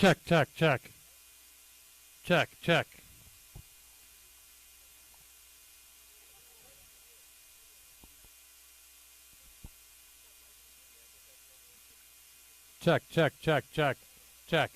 Check, check, check. Check, check. Check, check, check, check, check.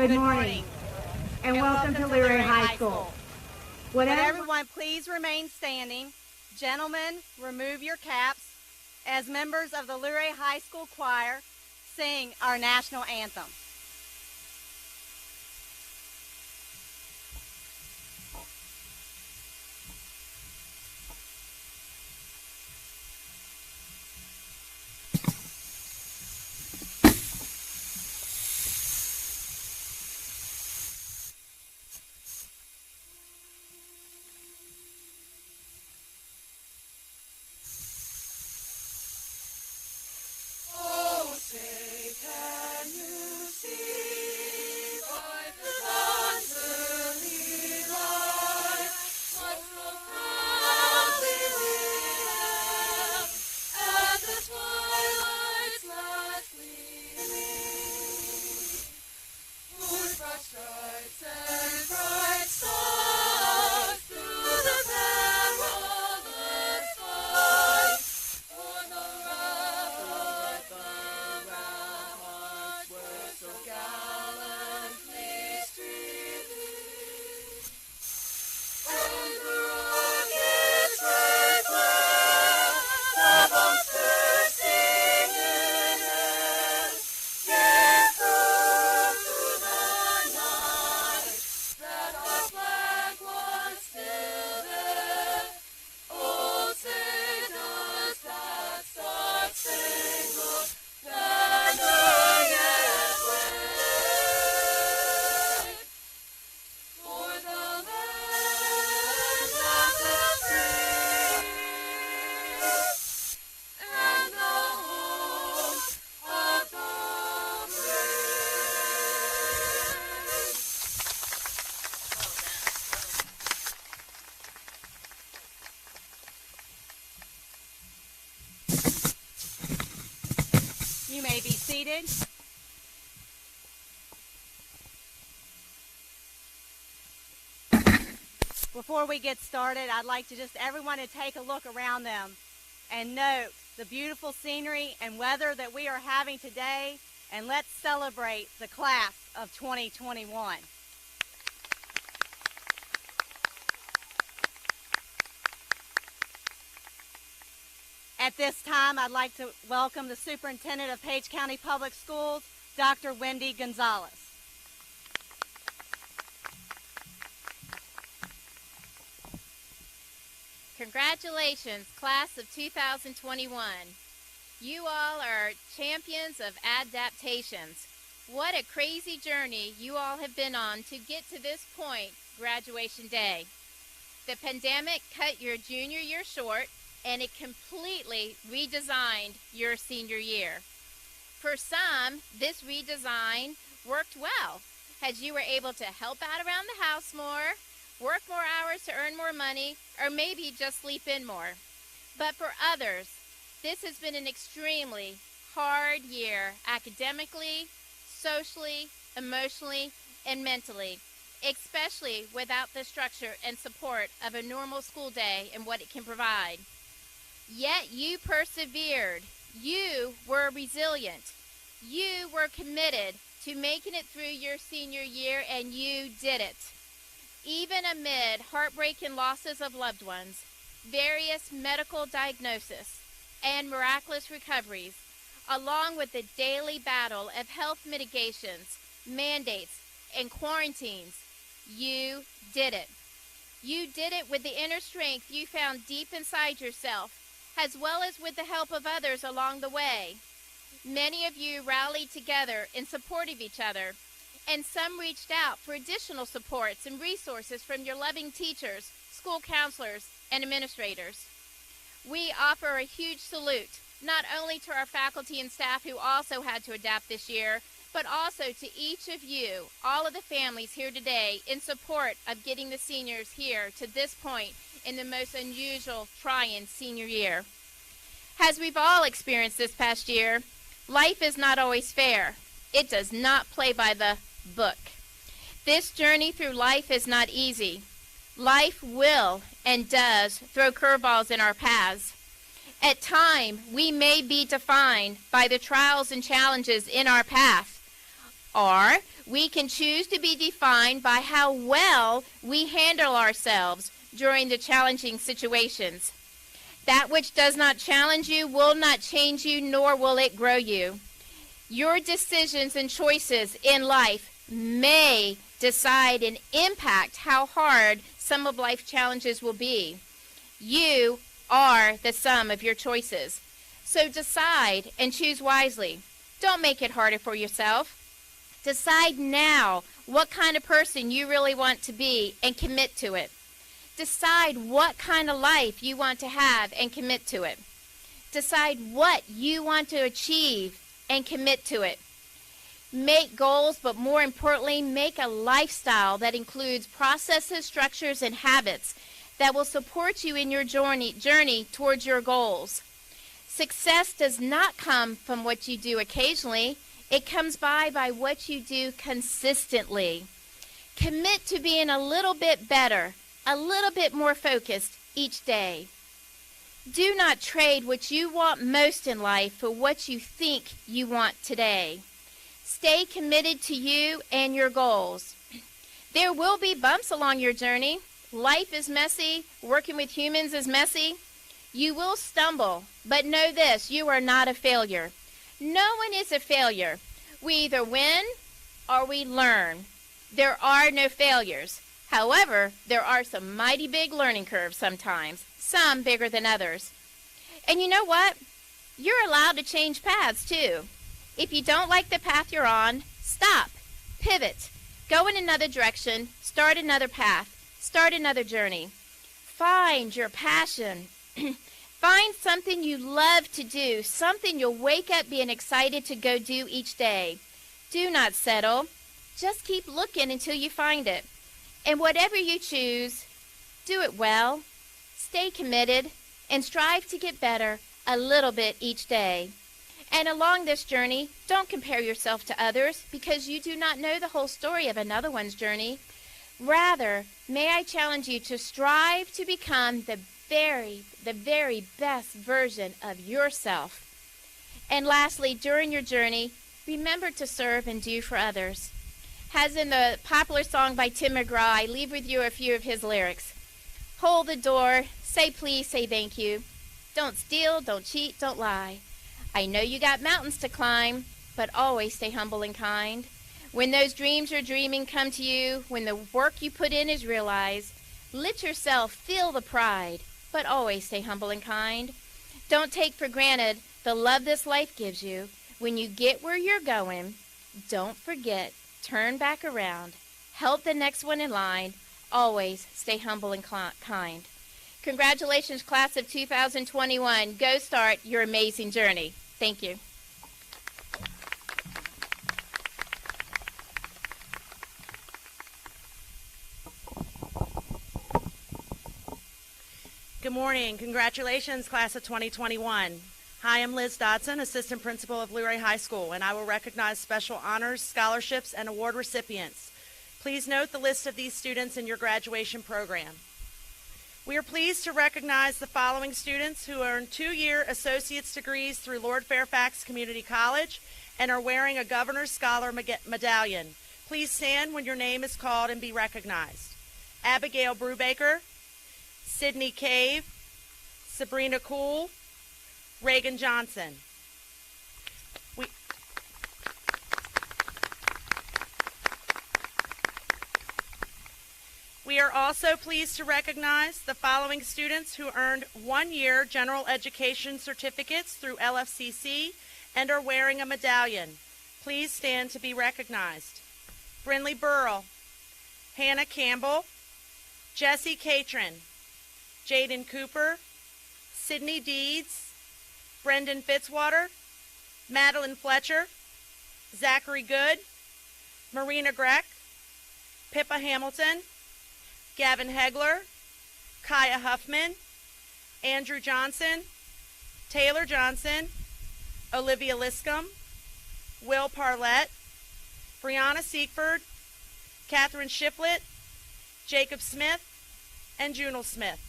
Good morning, and welcome to Luray High School. Would everyone please remain standing? Gentlemen, remove your caps as members of the Luray High School Choir sing our national anthem. You may be seated. Before we get started, I'd like to just everyone to take a look around them and note the beautiful scenery and weather that we are having today, and let's celebrate the class of 2021. At this time, I'd like to welcome the Superintendent of Page County Public Schools, Dr. Wendy Gonzalez. Congratulations, class of 2021. You all are champions of adaptations. What a crazy journey you all have been on to get to this point, graduation day. The pandemic cut your junior year short, and it completely redesigned your senior year. For some, this redesign worked well, as you were able to help out around the house more, work more hours to earn more money, or maybe just sleep in more. But for others, this has been an extremely hard year academically, socially, emotionally, and mentally, especially without the structure and support of a normal school day and what it can provide. Yet you persevered. You were resilient. You were committed to making it through your senior year, and you did it. Even amid heartbreaking losses of loved ones, various medical diagnoses, and miraculous recoveries, along with the daily battle of health mitigations, mandates, and quarantines, you did it. You did it with the inner strength you found deep inside yourself, as well as with the help of others along the way. Many of you rallied together in support of each other, and some reached out for additional supports and resources from your loving teachers, school counselors, and administrators. We offer a huge salute, not only to our faculty and staff who also had to adapt this year, but also to each of you, all of the families here today, in support of getting the seniors here to this point in the most unusual, trying senior year. As we've all experienced this past year, life is not always fair. It does not play by the book. This journey through life is not easy. Life will and does throw curveballs in our paths. At times, we may be defined by the trials and challenges in our path, or we can choose to be defined by how well we handle ourselves during the challenging situations. That which does not challenge you will not change you, nor will it grow you. Your decisions and choices in life may decide and impact how hard some of life's challenges will be. You are the sum of your choices. So decide and choose wisely. Don't make it harder for yourself. Decide now what kind of person you really want to be and commit to it. Decide what kind of life you want to have and commit to it. Decide what you want to achieve and commit to it. Make goals, but more importantly, make a lifestyle that includes processes, structures, and habits that will support you in your journey towards your goals. Success does not come from what you do occasionally. It comes by what you do consistently. Commit to being a little bit better, a little bit more focused each day. Do not trade what you want most in life for what you think you want today. Stay committed to you and your goals. There will be bumps along your journey. Life is messy. Working with humans is messy. You will stumble, but know this, you are not a failure. No one is a failure. We either win or we learn. There are no failures. However, there are some mighty big learning curves sometimes, some bigger than others. And you know what? You're allowed to change paths too. If you don't like the path you're on, stop, pivot, go in another direction, start another path, start another journey. Find your passion. Find something you love to do, something you'll wake up being excited to go do each day. Do not settle. Just keep looking until you find it. And whatever you choose, do it well, stay committed, and strive to get better a little bit each day. And along this journey, don't compare yourself to others because you do not know the whole story of another one's journey. Rather, may I challenge you to strive to become the very best version of yourself. And lastly, during your journey, remember to serve and do for others. As in the popular song by Tim McGraw, I leave with you a few of his lyrics. Hold the door, say please, say thank you. Don't steal, don't cheat, don't lie. I know you got mountains to climb, but always stay humble and kind. When those dreams you're dreaming come to you, when the work you put in is realized, let yourself feel the pride, but always stay humble and kind. Don't take for granted the love this life gives you. When you get where you're going, don't forget, turn back around, help the next one in line, always stay humble and kind. Congratulations, class of 2021. Go start your amazing journey. Thank you. Good morning. Congratulations, class of 2021. Hi, I'm Liz Dodson, Assistant Principal of Luray High School, and I will recognize special honors, scholarships, and award recipients. Please note the list of these students in your graduation program. We are pleased to recognize the following students who earned 2-year associate's degrees through Lord Fairfax Community College and are wearing a Governor's Scholar medallion. Please stand when your name is called and be recognized. Abigail Brubaker, Sydney Cave, Sabrina Cool, Reagan Johnson. We are also pleased to recognize the following students who earned 1-year general education certificates through LFCC and are wearing a medallion. Please stand to be recognized. Brinley Burrell, Hannah Campbell, Jessie Catron, Jaden Cooper, Sydney Deeds, Brendan Fitzwater, Madeline Fletcher, Zachary Good, Marina Greck, Pippa Hamilton, Gavin Hegler, Kaya Huffman, Andrew Johnson, Taylor Johnson, Olivia Liscombe, Will Parlett, Brianna Siegford, Catherine Shiflett, Jacob Smith, and Junel Smith.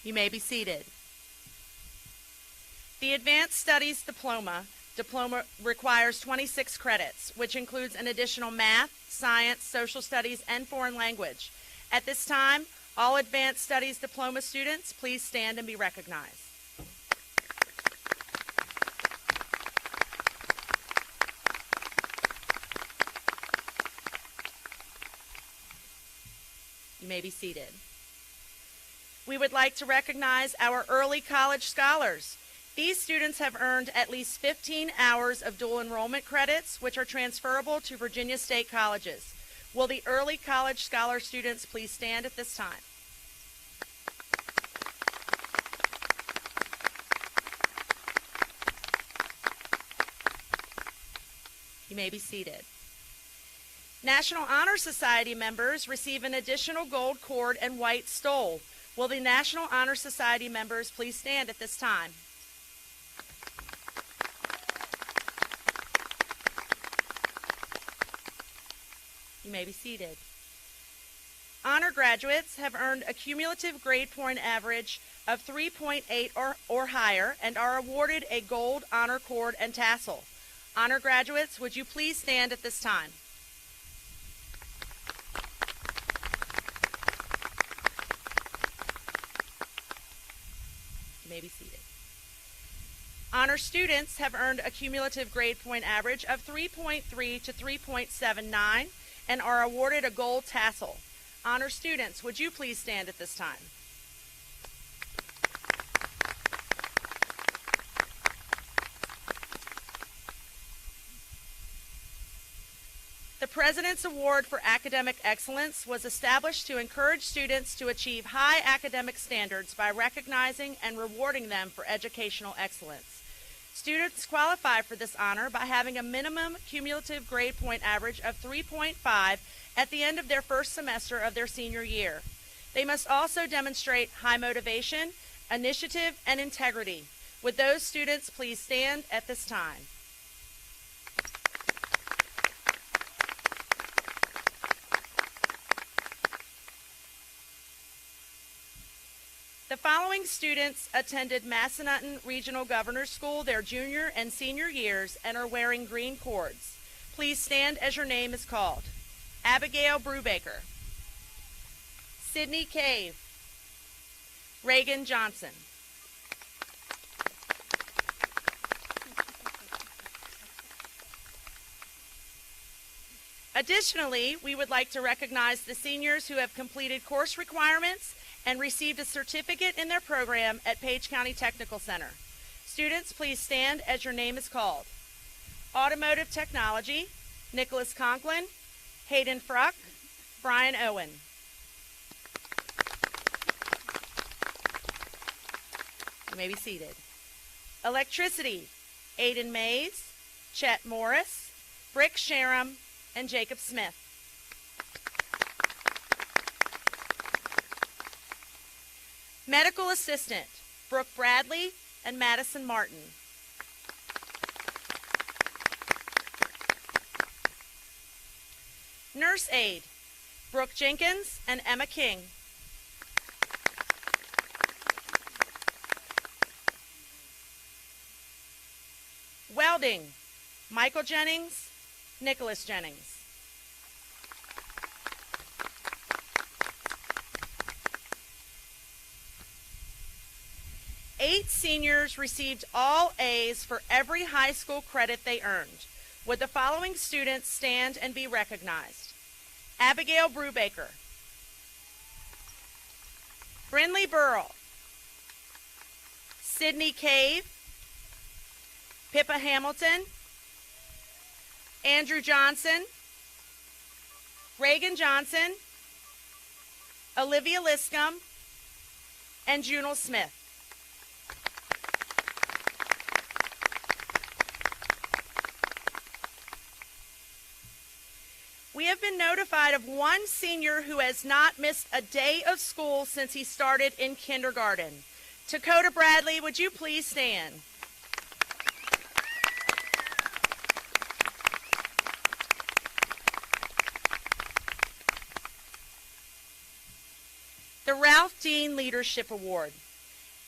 You may be seated. The Advanced Studies Diploma requires 26 credits, which includes an additional math, science, social studies, and foreign language. At this time, all Advanced Studies Diploma students, please stand and be recognized. You may be seated. We would like to recognize our early college scholars. These students have earned at least 15 hours of dual enrollment credits, which are transferable to Virginia State colleges. Will the early college scholar students please stand at this time? You may be seated. National Honor Society members receive an additional gold cord and white stole. Will the National Honor Society members please stand at this time? You may be seated. Honor graduates have earned a cumulative grade point average of 3.8 or higher and are awarded a gold honor cord and tassel. Honor graduates, would you please stand at this time? You may be seated. Honor students have earned a cumulative grade point average of 3.3 to 3.79 and are awarded a gold tassel. Honor students, would you please stand at this time? The President's Award for Academic Excellence was established to encourage students to achieve high academic standards by recognizing and rewarding them for educational excellence. Students qualify for this honor by having a minimum cumulative grade point average of 3.5 at the end of their first semester of their senior year. They must also demonstrate high motivation, initiative, and integrity. Would those students please stand at this time? The following students attended Massanutten Regional Governor's School their junior and senior years and are wearing green cords. Please stand as your name is called. Abigail Brubaker, Sydney Cave, Reagan Johnson, Additionally, we would like to recognize the seniors who have completed course requirements and received a certificate in their program at Page County Technical Center. Students, please stand as your name is called. Automotive Technology, Nicholas Conklin, Hayden Fruck, Brian Owen. You may be seated. Electricity, Aiden Mays, Chet Morris, Brick Sharam, and Jacob Smith. Medical Assistant, Brooke Bradley and Madison Martin. Nurse aide, Brooke Jenkins and Emma King. Welding, Michael Jennings, Nicholas Jennings. Eight seniors received all A's for every high school credit they earned. Would the following students stand and be recognized? Abigail Brubaker, Brinley Burrell, Sydney Cave, Pippa Hamilton, Andrew Johnson, Reagan Johnson, Olivia Liscombe, and Junel Smith. We have been notified of one senior who has not missed a day of school since he started in kindergarten. Dakota Bradley, would you please stand? The Ralph Dean Leadership Award.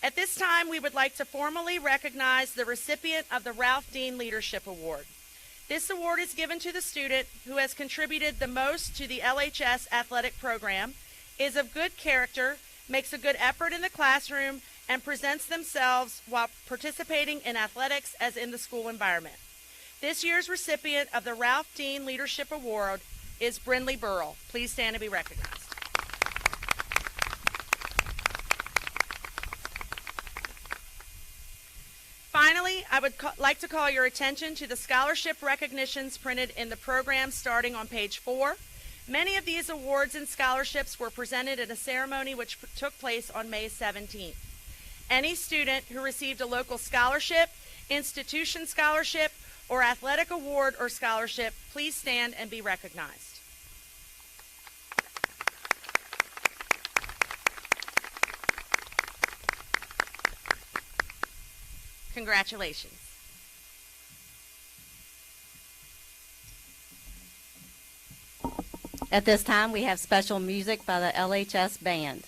At this time, we would like to formally recognize the recipient of the Ralph Dean Leadership Award. This award is given to the student who has contributed the most to the LHS athletic program, is of good character, makes a good effort in the classroom, and presents themselves while participating in athletics as in the school environment. This year's recipient of the Ralph Dean Leadership Award is Brinley Burrell. Please stand and be recognized. Finally, I would like to call your attention to the scholarship recognitions printed in the program starting on page 4. Many of these awards and scholarships were presented at a ceremony which took place on May 17th. Any student who received a local scholarship, institution scholarship, or athletic award or scholarship, please stand and be recognized. Congratulations. At this time, we have special music by the LHS Band.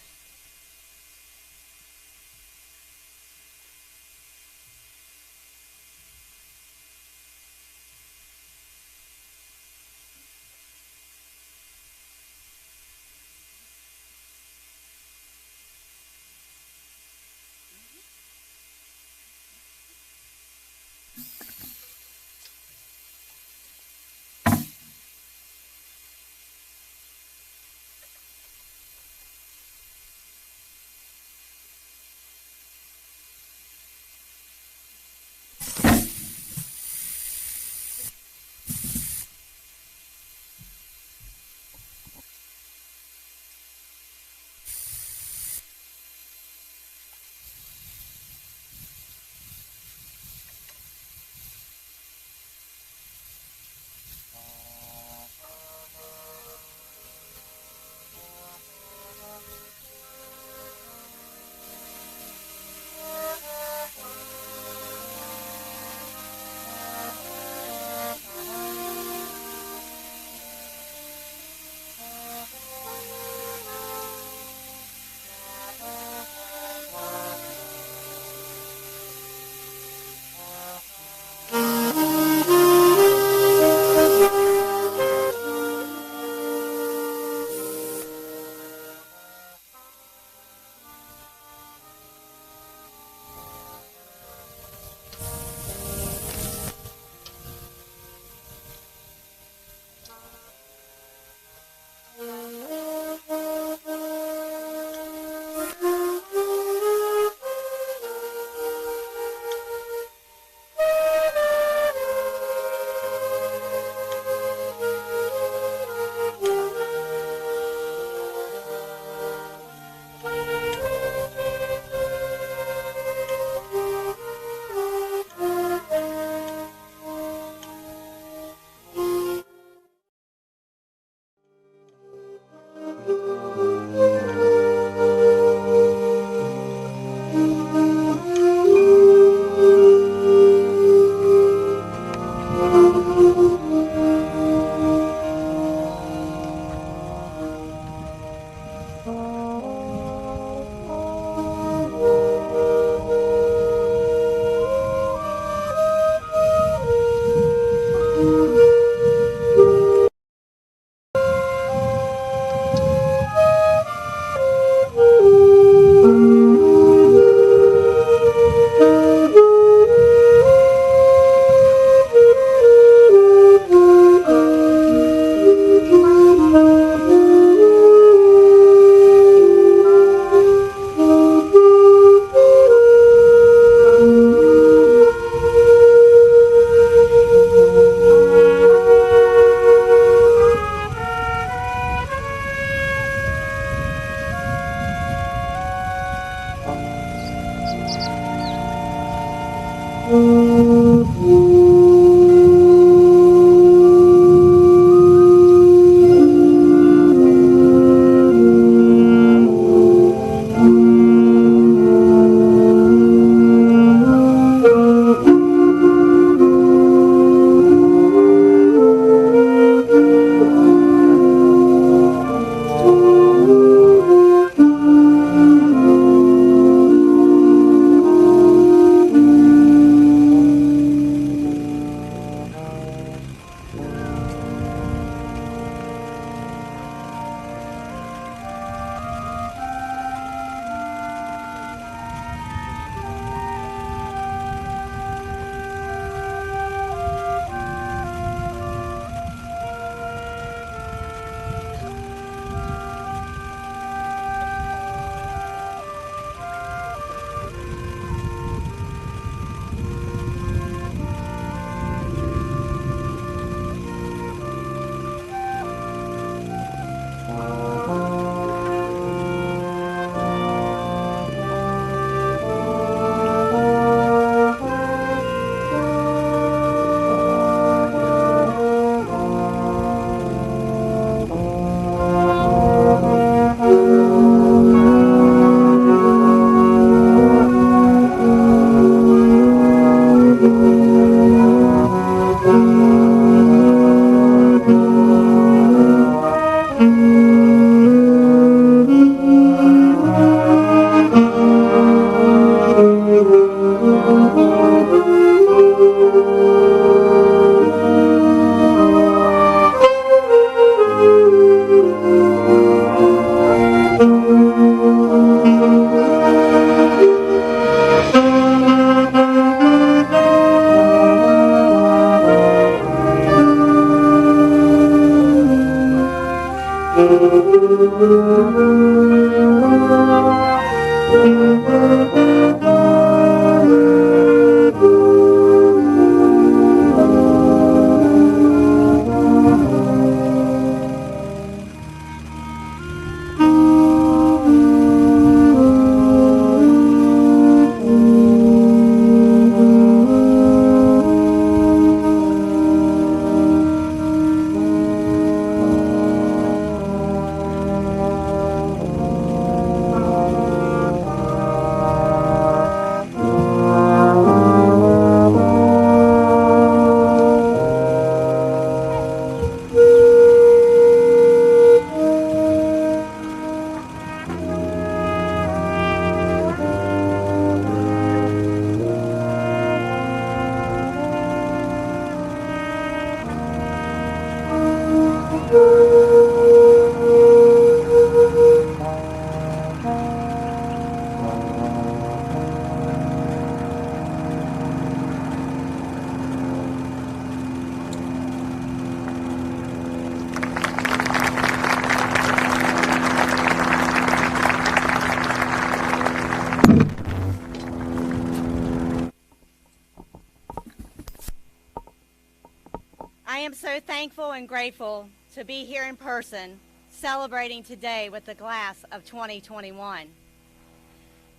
I am so thankful and grateful to be here in person celebrating today with the class of 2021.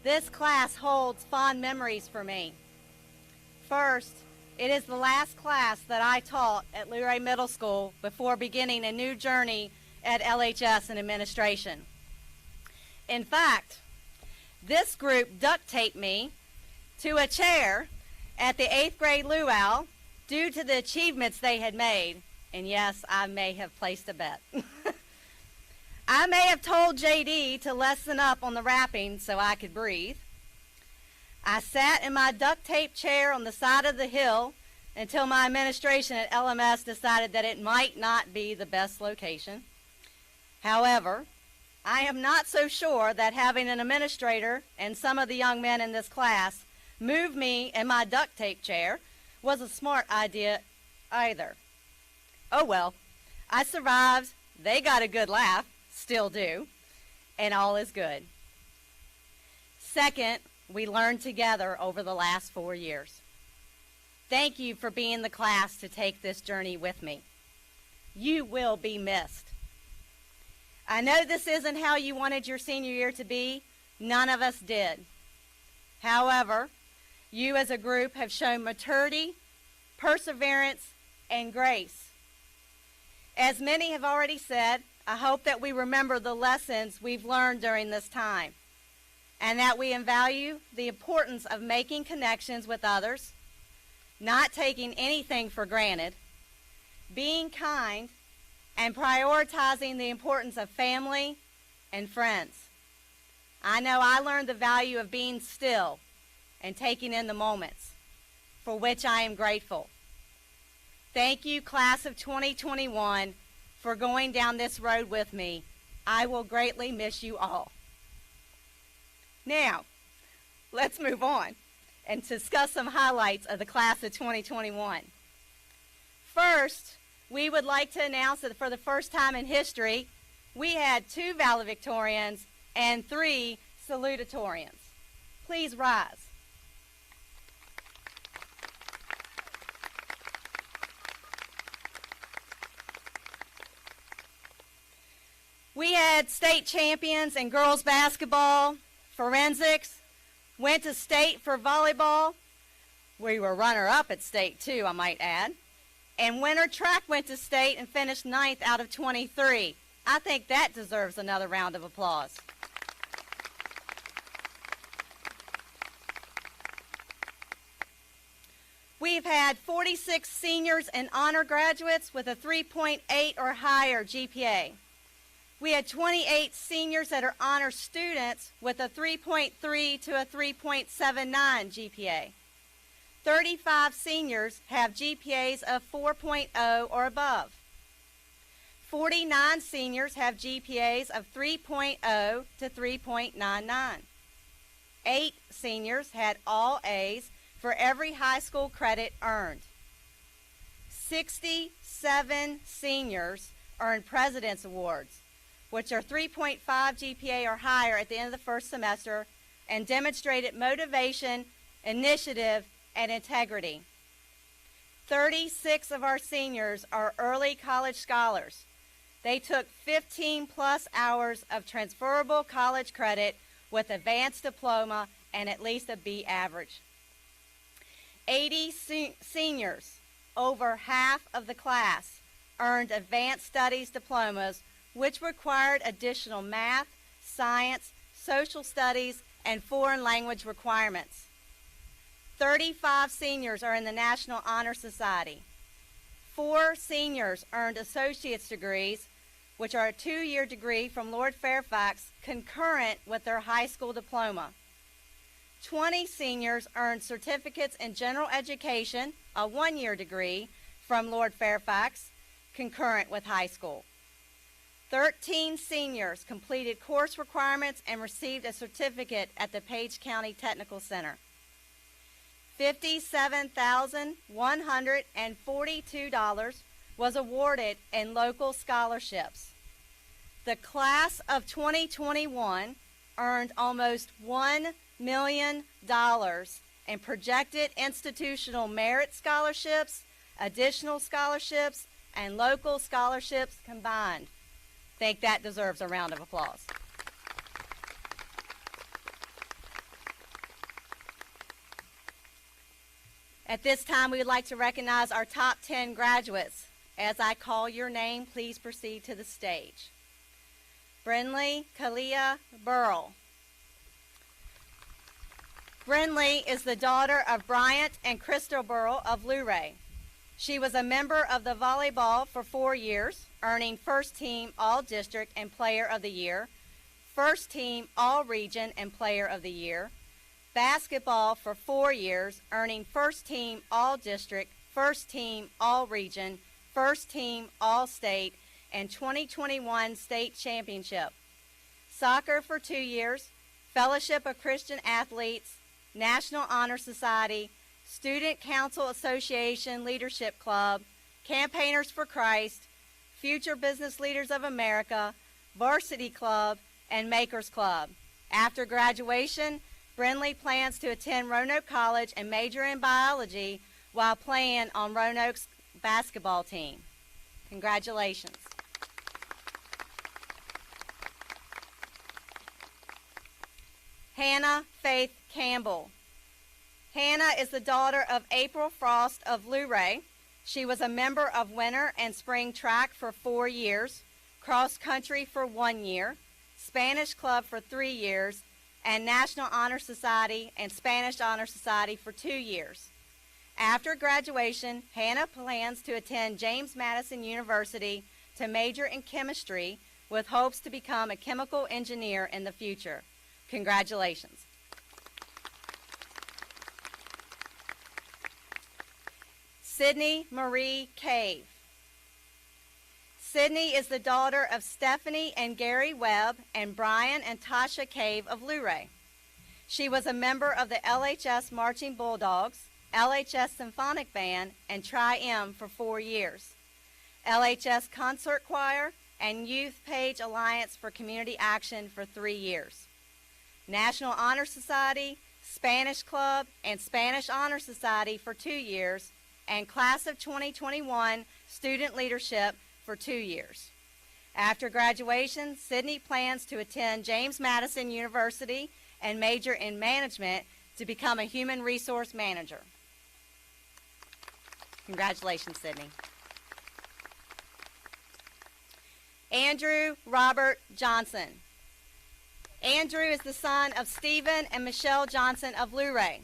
This class holds fond memories for me. First, it is the last class that I taught at Luray Middle School before beginning a new journey at LHS in administration. In fact, this group duct taped me to a chair at the 8th grade luau due to the achievements they had made. And yes, I may have placed a bet. I may have told JD to lessen up on the rapping so I could breathe. I sat in my duct tape chair on the side of the hill until my administration at LMS decided that it might not be the best location. However, I am not so sure that having an administrator and some of the young men in this class move me in my duct tape chair was a smart idea either. Oh well, I survived, they got a good laugh, still do, and all is good. Second, we learned together over the last 4 years. Thank you for being the class to take this journey with me. You will be missed. I know this isn't how you wanted your senior year to be. None of us did. However, you as a group have shown maturity, perseverance, and grace. As many have already said, I hope that we remember the lessons we've learned during this time, and that we value the importance of making connections with others, not taking anything for granted, being kind, and prioritizing the importance of family and friends. I know I learned the value of being still and taking in the moments, for which I am grateful. Thank you, class of 2021, for going down this road with me. I will greatly miss you all. Now, let's move on and discuss some highlights of the class of 2021. First, we would like to announce that for the first time in history, we had 2 valedictorians and 3 salutatorians. Please rise. We had state champions in girls basketball, forensics, went to state for volleyball. We were runner-up at state too, I might add. And winter track went to state and finished 9th out of 23. I think that deserves another round of applause. We've had 46 seniors and honor graduates with a 3.8 or higher GPA. We had 28 seniors that are honor students with a 3.3 to a 3.79 GPA. 35 seniors have GPAs of 4.0 or above. 49 seniors have GPAs of 3.0 to 3.99. 8 seniors had all A's for every high school credit earned. 67 seniors earned President's Awards, which are 3.5 GPA or higher at the end of the first semester, and demonstrated motivation, initiative, and integrity. 36 of our seniors are early college scholars. They took 15 plus hours of transferable college credit with advanced diploma and at least a B average. 80 seniors, over half of the class, earned advanced studies diplomas, which required additional math, science, social studies, and foreign language requirements. 35 seniors are in the National Honor Society. 4 seniors earned associate's degrees, which are a 2-year degree from Lord Fairfax, concurrent with their high school diploma. 20 seniors earned certificates in general education, a 1-year degree from Lord Fairfax, concurrent with high school. 13 seniors completed course requirements and received a certificate at the Page County Technical Center. $57,142 was awarded in local scholarships. The class of 2021 earned almost $1 million in projected institutional merit scholarships, additional scholarships, and local scholarships combined. I think that deserves a round of applause. At this time, we would like to recognize our top 10 graduates. As I call your name, please proceed to the stage. Brinley Kalia Burrell. Brinley is the daughter of Bryant and Crystal Burrell of Luray. She was a member of the volleyball for 4 years, earning First Team All-District and Player of the Year, First Team All-Region and Player of the Year, basketball for 4 years, earning First Team All-District, First Team All-Region, First Team All-State, and 2021 State Championship. Soccer for 2 years, Fellowship of Christian Athletes, National Honor Society, Student Council Association Leadership Club, Campaigners for Christ, Future Business Leaders of America, Varsity Club, and Makers Club. After graduation, Brinley plans to attend Roanoke College and major in biology while playing on Roanoke's basketball team. Congratulations. Hannah Faith Campbell. Hannah is the daughter of April Frost of Luray. She was a member of winter and spring track for 4 years, cross country for 1 year, Spanish club for 3 years, and National Honor Society and Spanish Honor Society for 2 years. After graduation, Hannah plans to attend James Madison University to major in chemistry with hopes to become a chemical engineer in the future. Congratulations. Sydney Marie Cave. Sydney is the daughter of Stephanie and Gary Webb and Brian and Tasha Cave of Luray. She was a member of the LHS Marching Bulldogs, LHS Symphonic Band, and Tri-M for 4 years, LHS Concert Choir, and Youth Page Alliance for Community Action for 3 years. National Honor Society, Spanish Club, and Spanish Honor Society for 2 years, and Class of 2021 Student Leadership for 2 years. After graduation, Sydney plans to attend James Madison University and major in management to become a human resource manager. Congratulations, Sydney. Andrew Robert Johnson. Andrew is the son of Stephen and Michelle Johnson of Luray.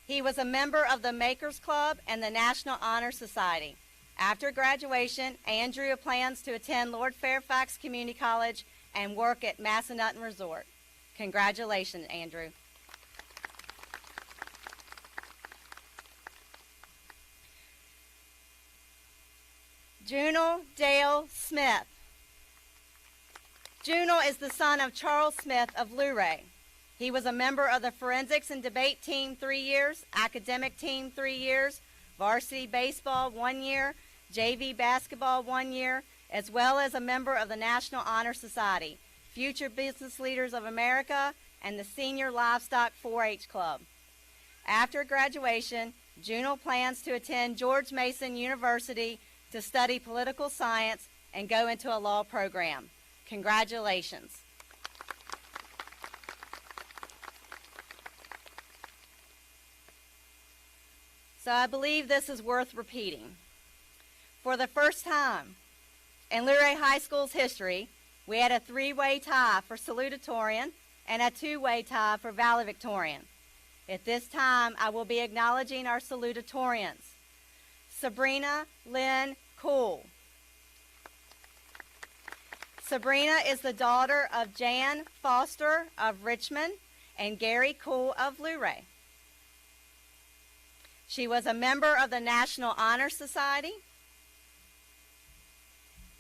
He was a member of the Makers Club and the National Honor Society. After graduation, Andrew plans to attend Lord Fairfax Community College and work at Massanutten Resort. Congratulations, Andrew. Junel Dale Smith. Junel is the son of Charles Smith of Luray. He was a member of the Forensics and Debate Team 3 years, Academic Team 3 years, Varsity Baseball 1 year, JV Basketball 1 year, as well as a member of the National Honor Society, Future Business Leaders of America, and the Senior Livestock 4-H Club. After graduation, Juno plans to attend George Mason University to study political science and go into a law program. Congratulations. So I believe this is worth repeating. For the first time in Luray High School's history, we had a 3-way tie for salutatorian and a 2-way tie for valedictorian. At this time, I will be acknowledging our salutatorians. Sabrina Lynn Cool. Sabrina is the daughter of Jan Foster of Richmond and Gary Cool of Luray. She was a member of the National Honor Society.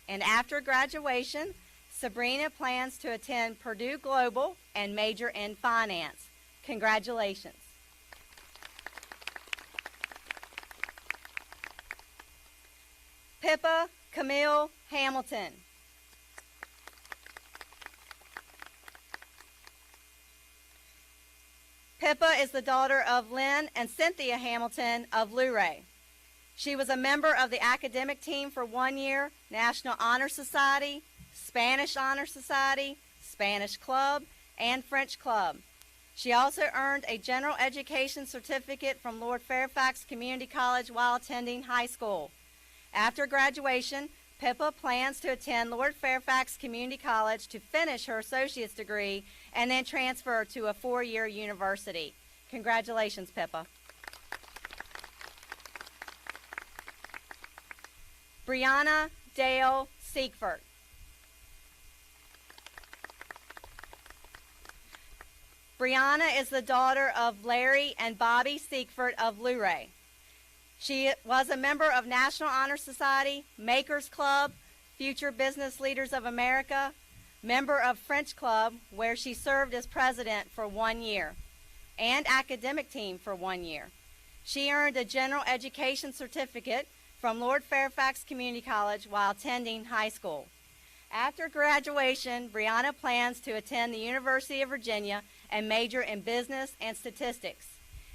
And after graduation, Sabrina plans to attend Purdue Global and major in finance. Congratulations. Pippa Camille Hamilton. Pippa is the daughter of Lynn and Cynthia Hamilton of Luray. She was a member of the academic team for 1 year, National Honor Society, Spanish Honor Society, Spanish Club, and French Club. She also earned a general education certificate from Lord Fairfax Community College while attending high school. After graduation, Pippa plans to attend Lord Fairfax Community College to finish her associate's degree and then transfer to a 4-year university. Congratulations, Pippa. Brianna Dale Siegfert. Brianna is the daughter of Larry and Bobby Siegfert of Luray. She was a member of National Honor Society, Makers Club, Future Business Leaders of America, member of French Club, where she served as president for 1 year, and academic team for 1 year. She earned a general education certificate from Lord Fairfax Community College while attending high school. After graduation, Brianna plans to attend the University of Virginia and major in business and statistics.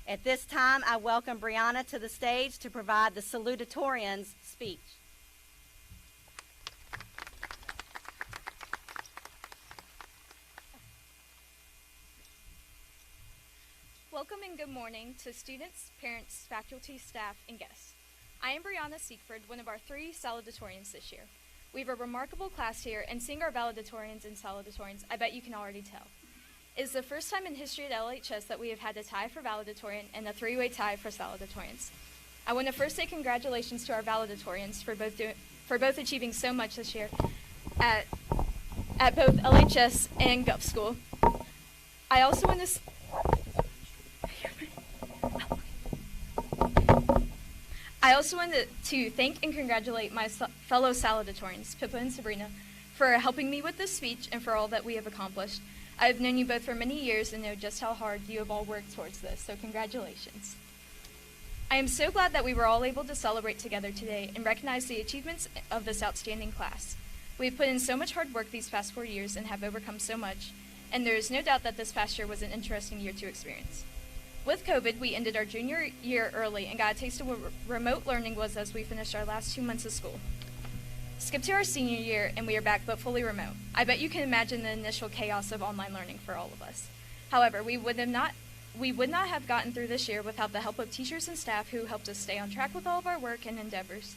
At this time, I welcome Brianna to the stage to provide the salutatorian's speech. Welcome and good morning to students, parents, faculty, staff, and guests. I am Brianna Siegfried, one of our 3 salutatorians this year. We have a remarkable class here, and seeing our valedictorians and salutatorians, I bet you can already tell. It is the first time in history at LHS that we have had a tie for valedictorian and a 3-way tie for salutatorians. I want to first say congratulations to our valedictorians for both achieving so much this year at both LHS and Gulf School. I also want to thank and congratulate my fellow salutatorians, Pippa and Sabrina, for helping me with this speech and for all that we have accomplished. I have known you both for many years and know just how hard you have all worked towards this, so congratulations. I am so glad that we were all able to celebrate together today and recognize the achievements of this outstanding class. We have put in so much hard work these past 4 years and have overcome so much, and there is no doubt that this past year was an interesting year to experience. With COVID, we ended our junior year early and got a taste of what remote learning was as we finished our last 2 months of school. Skip to our senior year, and we are back but fully remote. I bet you can imagine the initial chaos of online learning for all of us. However, we would not have gotten through this year without the help of teachers and staff who helped us stay on track with all of our work and endeavors.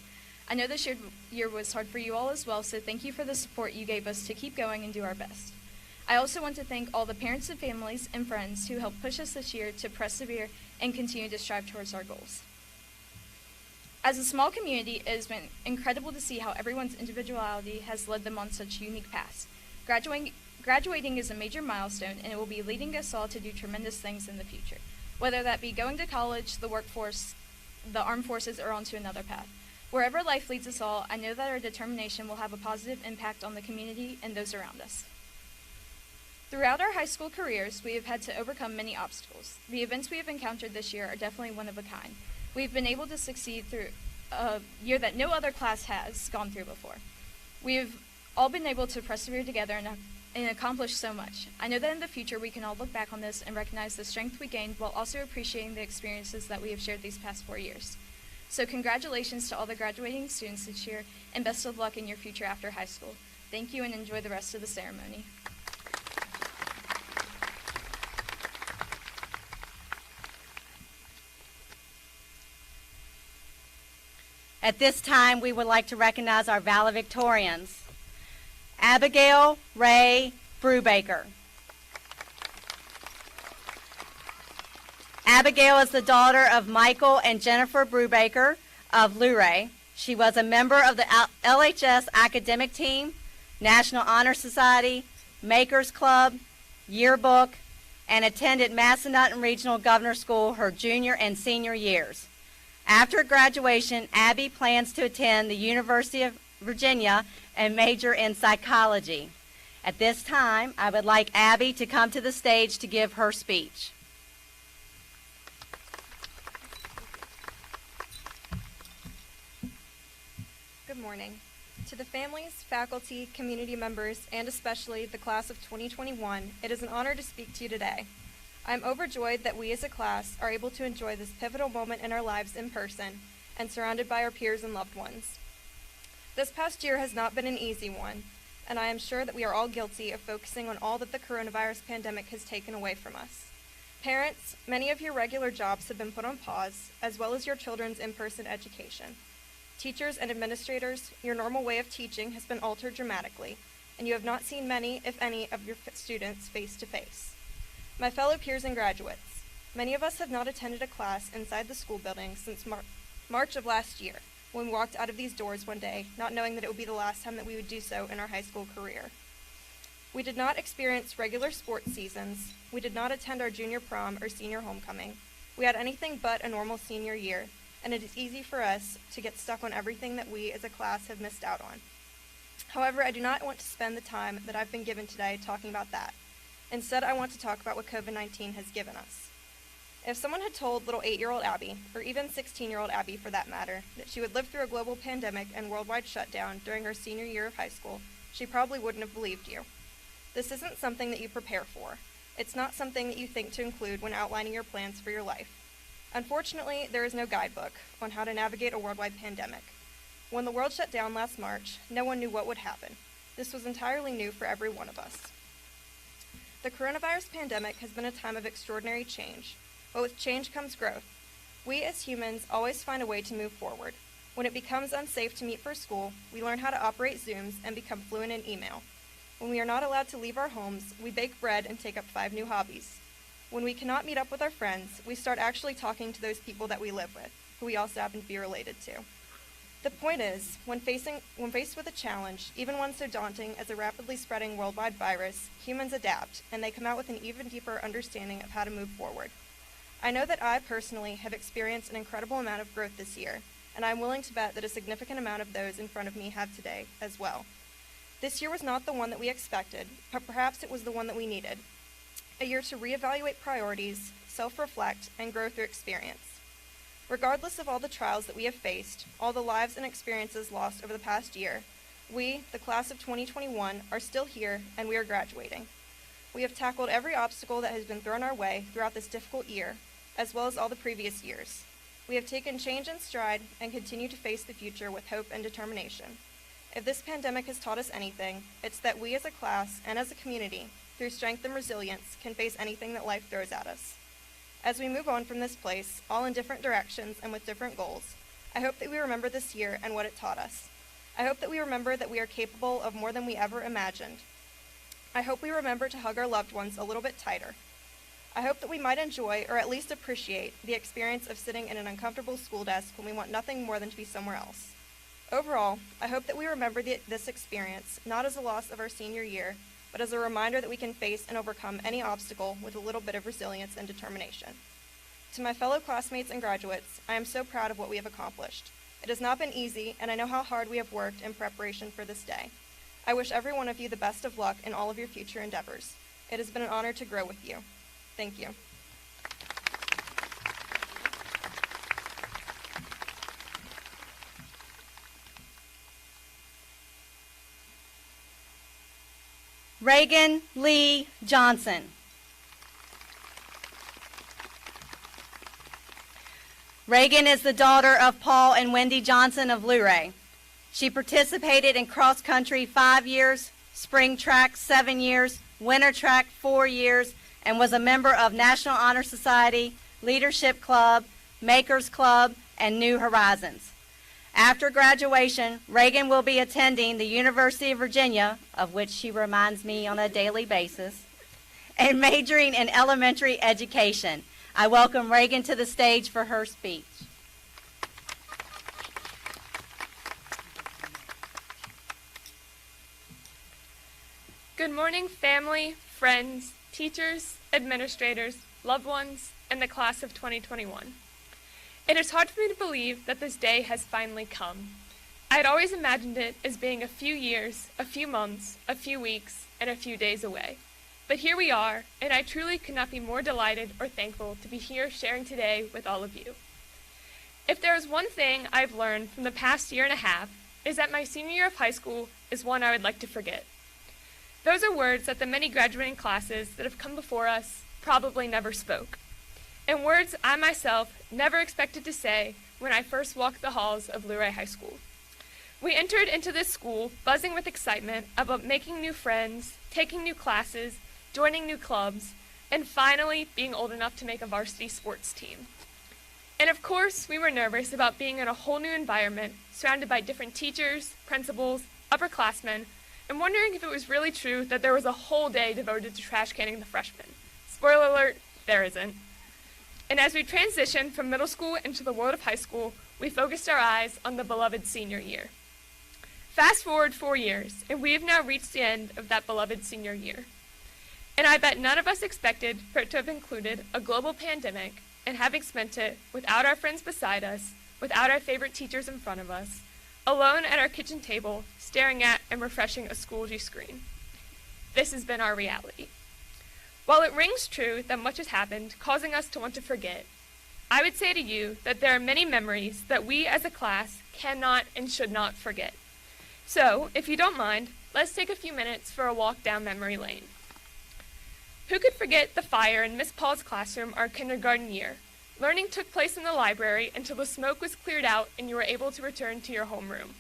I know this year was hard for you all as well, so thank you for the support you gave us to keep going and do our best. I also want to thank all the parents and families and friends who helped push us this year to persevere and continue to strive towards our goals. As a small community, it has been incredible to see how everyone's individuality has led them on such unique paths. Graduating is a major milestone, and it will be leading us all to do tremendous things in the future, whether that be going to college, the workforce, the armed forces, or onto another path. Wherever life leads us all, I know that our determination will have a positive impact on the community and those around us. Throughout our high school careers, we have had to overcome many obstacles. The events we have encountered this year are definitely one of a kind. We've been able to succeed through a year that no other class has gone through before. We've all been able to persevere together and accomplish so much. I know that in the future we can all look back on this and recognize the strength we gained while also appreciating the experiences that we have shared these past 4 years. So congratulations to all the graduating students this year, and best of luck in your future after high school. Thank you, and enjoy the rest of the ceremony. At this time, we would like to recognize our valedictorians. Abigail Ray Brubaker. Abigail is the daughter of Michael and Jennifer Brubaker of Luray. She was a member of the LHS academic team, National Honor Society, Makers Club, Yearbook, and attended Massanutten Regional Governor School her junior and senior years. After graduation, Abby plans to attend the University of Virginia and major in psychology. At this time, I would like Abby to come to the stage to give her speech. Good morning. To the families, faculty, community members, and especially the class of 2021, it is an honor to speak to you today. I'm overjoyed that we as a class are able to enjoy this pivotal moment in our lives in person and surrounded by our peers and loved ones. This past year has not been an easy one, and I am sure that we are all guilty of focusing on all that the coronavirus pandemic has taken away from us. Parents, many of your regular jobs have been put on pause, as well as your children's in-person education. Teachers and administrators, your normal way of teaching has been altered dramatically, and you have not seen many, if any, of your students face to face. My fellow peers and graduates, many of us have not attended a class inside the school building since March of last year, when we walked out of these doors one day, not knowing that it would be the last time that we would do so in our high school career. We did not experience regular sports seasons. We did not attend our junior prom or senior homecoming. We had anything but a normal senior year, and it is easy for us to get stuck on everything that we as a class have missed out on. However, I do not want to spend the time that I've been given today talking about that. Instead, I want to talk about what COVID-19 has given us. If someone had told little 8-year-old Abby, or even 16-year-old Abby for that matter, that she would live through a global pandemic and worldwide shutdown during her senior year of high school, she probably wouldn't have believed you. This isn't something that you prepare for. It's not something that you think to include when outlining your plans for your life. Unfortunately, there is no guidebook on how to navigate a worldwide pandemic. When the world shut down last March, no one knew what would happen. This was entirely new for every one of us. The coronavirus pandemic has been a time of extraordinary change, but with change comes growth. We as humans always find a way to move forward. When it becomes unsafe to meet for school, we learn how to operate Zooms and become fluent in email. When we are not allowed to leave our homes, we bake bread and take up 5 new hobbies. When we cannot meet up with our friends, we start actually talking to those people that we live with, who we also happen to be related to. The point is, when faced with a challenge, even one so daunting as a rapidly spreading worldwide virus, humans adapt, and they come out with an even deeper understanding of how to move forward. I know that I personally have experienced an incredible amount of growth this year, and I'm willing to bet that a significant amount of those in front of me have today as well. This year was not the one that we expected, but perhaps it was the one that we needed. A year to reevaluate priorities, self-reflect, and grow through experience. Regardless of all the trials that we have faced, all the lives and experiences lost over the past year, we, the class of 2021, are still here and we are graduating. We have tackled every obstacle that has been thrown our way throughout this difficult year, as well as all the previous years. We have taken change in stride and continue to face the future with hope and determination. If this pandemic has taught us anything, it's that we as a class and as a community, through strength and resilience, can face anything that life throws at us. As we move on from this place, all in different directions and with different goals, I hope that we remember this year and what it taught us. I hope that we remember that we are capable of more than we ever imagined. I hope we remember to hug our loved ones a little bit tighter. I hope that we might enjoy, or at least appreciate, the experience of sitting in an uncomfortable school desk when we want nothing more than to be somewhere else. Overall, I hope that we remember this experience not as a loss of our senior year, but as a reminder that we can face and overcome any obstacle with a little bit of resilience and determination. To my fellow classmates and graduates, I am so proud of what we have accomplished. It has not been easy, and I know how hard we have worked in preparation for this day. I wish every one of you the best of luck in all of your future endeavors. It has been an honor to grow with you. Thank you. Reagan Lee Johnson. Reagan is the daughter of Paul and Wendy Johnson of Luray. She participated in cross country 5 years, spring track 7 years, winter track 4 years, and was a member of National Honor Society, Leadership Club, Makers Club, and New Horizons. After graduation, Reagan will be attending the University of Virginia, of which she reminds me on a daily basis, and majoring in elementary education. I welcome Reagan to the stage for her speech. Good morning, family, friends, teachers, administrators, loved ones, and the class of 2021. It is hard for me to believe that this day has finally come. I had always imagined it as being a few years, a few months, a few weeks, and a few days away. But here we are, and I truly could not be more delighted or thankful to be here sharing today with all of you. If there is one thing I've learned from the past year and a half, is that my senior year of high school is one I would like to forget. Those are words that the many graduating classes that have come before us probably never spoke, and words I myself never expected to say when I first walked the halls of Luray High School. We entered into this school buzzing with excitement about making new friends, taking new classes, joining new clubs, and finally being old enough to make a varsity sports team. And of course, we were nervous about being in a whole new environment, surrounded by different teachers, principals, upperclassmen, and wondering if it was really true that there was a whole day devoted to trash canning the freshmen. Spoiler alert, there isn't. And as we transitioned from middle school into the world of high school, we focused our eyes on the beloved senior year. Fast forward 4 years, and we have now reached the end of that beloved senior year. And I bet none of us expected for it to have included a global pandemic, and having spent it without our friends beside us, without our favorite teachers in front of us, alone at our kitchen table, staring at and refreshing a Schoology screen. This has been our reality. While it rings true that much has happened, causing us to want to forget, I would say to you that there are many memories that we as a class cannot and should not forget. So, if you don't mind, let's take a few minutes for a walk down memory lane. Who could forget the fire in Miss Paul's classroom our kindergarten year? Learning took place in the library until the smoke was cleared out and you were able to return to your homeroom.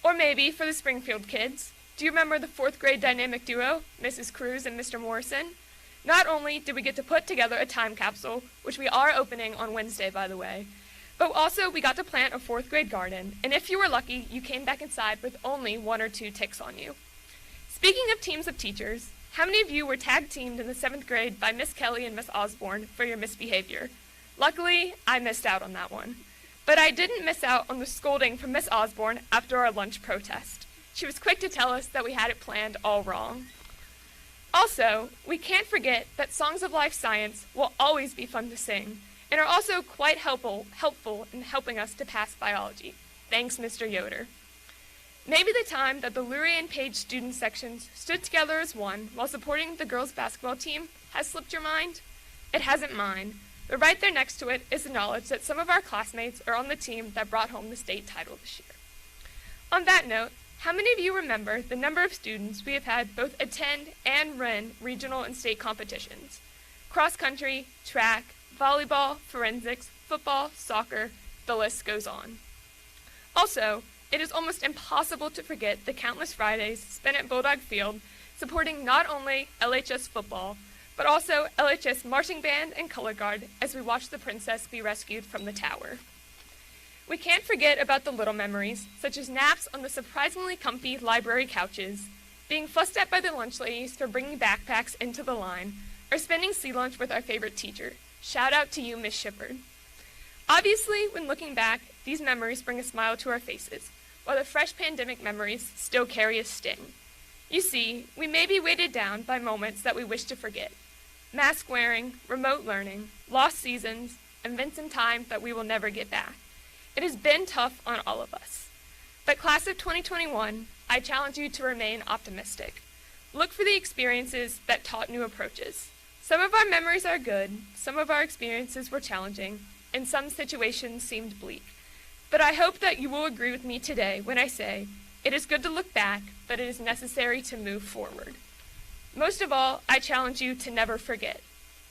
Or maybe, for the Springfield kids, do you remember the 4th grade dynamic duo, Mrs. Cruz and Mr. Morrison? Not only did we get to put together a time capsule, which we are opening on Wednesday, by the way, but also we got to plant a 4th grade garden, and if you were lucky, you came back inside with only 1 or 2 ticks on you. Speaking of teams of teachers, how many of you were tag teamed in the 7th grade by Miss Kelly and Miss Osborne for your misbehavior? Luckily, I missed out on that one. But I didn't miss out on the scolding from Miss Osborne after our lunch protest. She was quick to tell us that we had it planned all wrong. Also, we can't forget that songs of life science will always be fun to sing, and are also quite helpful in helping us to pass biology. Thanks, Mr. Yoder. Maybe the time that the Luray and Page student sections stood together as one while supporting the girls' basketball team has slipped your mind? It hasn't mine, but right there next to it is the knowledge that some of our classmates are on the team that brought home the state title this year. On that note, how many of you remember the number of students we have had both attend and run regional and state competitions? Cross-country, track, volleyball, forensics, football, soccer, the list goes on. Also, it is almost impossible to forget the countless Fridays spent at Bulldog Field supporting not only LHS football, but also LHS marching band and color guard as we watched the princess be rescued from the tower. We can't forget about the little memories, such as naps on the surprisingly comfy library couches, being fussed at by the lunch ladies for bringing backpacks into the line, or spending sea lunch with our favorite teacher. Shout out to you, Miss Shippard. Obviously, when looking back, these memories bring a smile to our faces, while the fresh pandemic memories still carry a sting. You see, we may be weighted down by moments that we wish to forget. Mask wearing, remote learning, lost seasons, events in time that we will never get back. It has been tough on all of us. But class of 2021, I challenge you to remain optimistic. Look for the experiences that taught new approaches. Some of our memories are good, some of our experiences were challenging, and some situations seemed bleak. But I hope that you will agree with me today when I say, it is good to look back, but it is necessary to move forward. Most of all, I challenge you to never forget.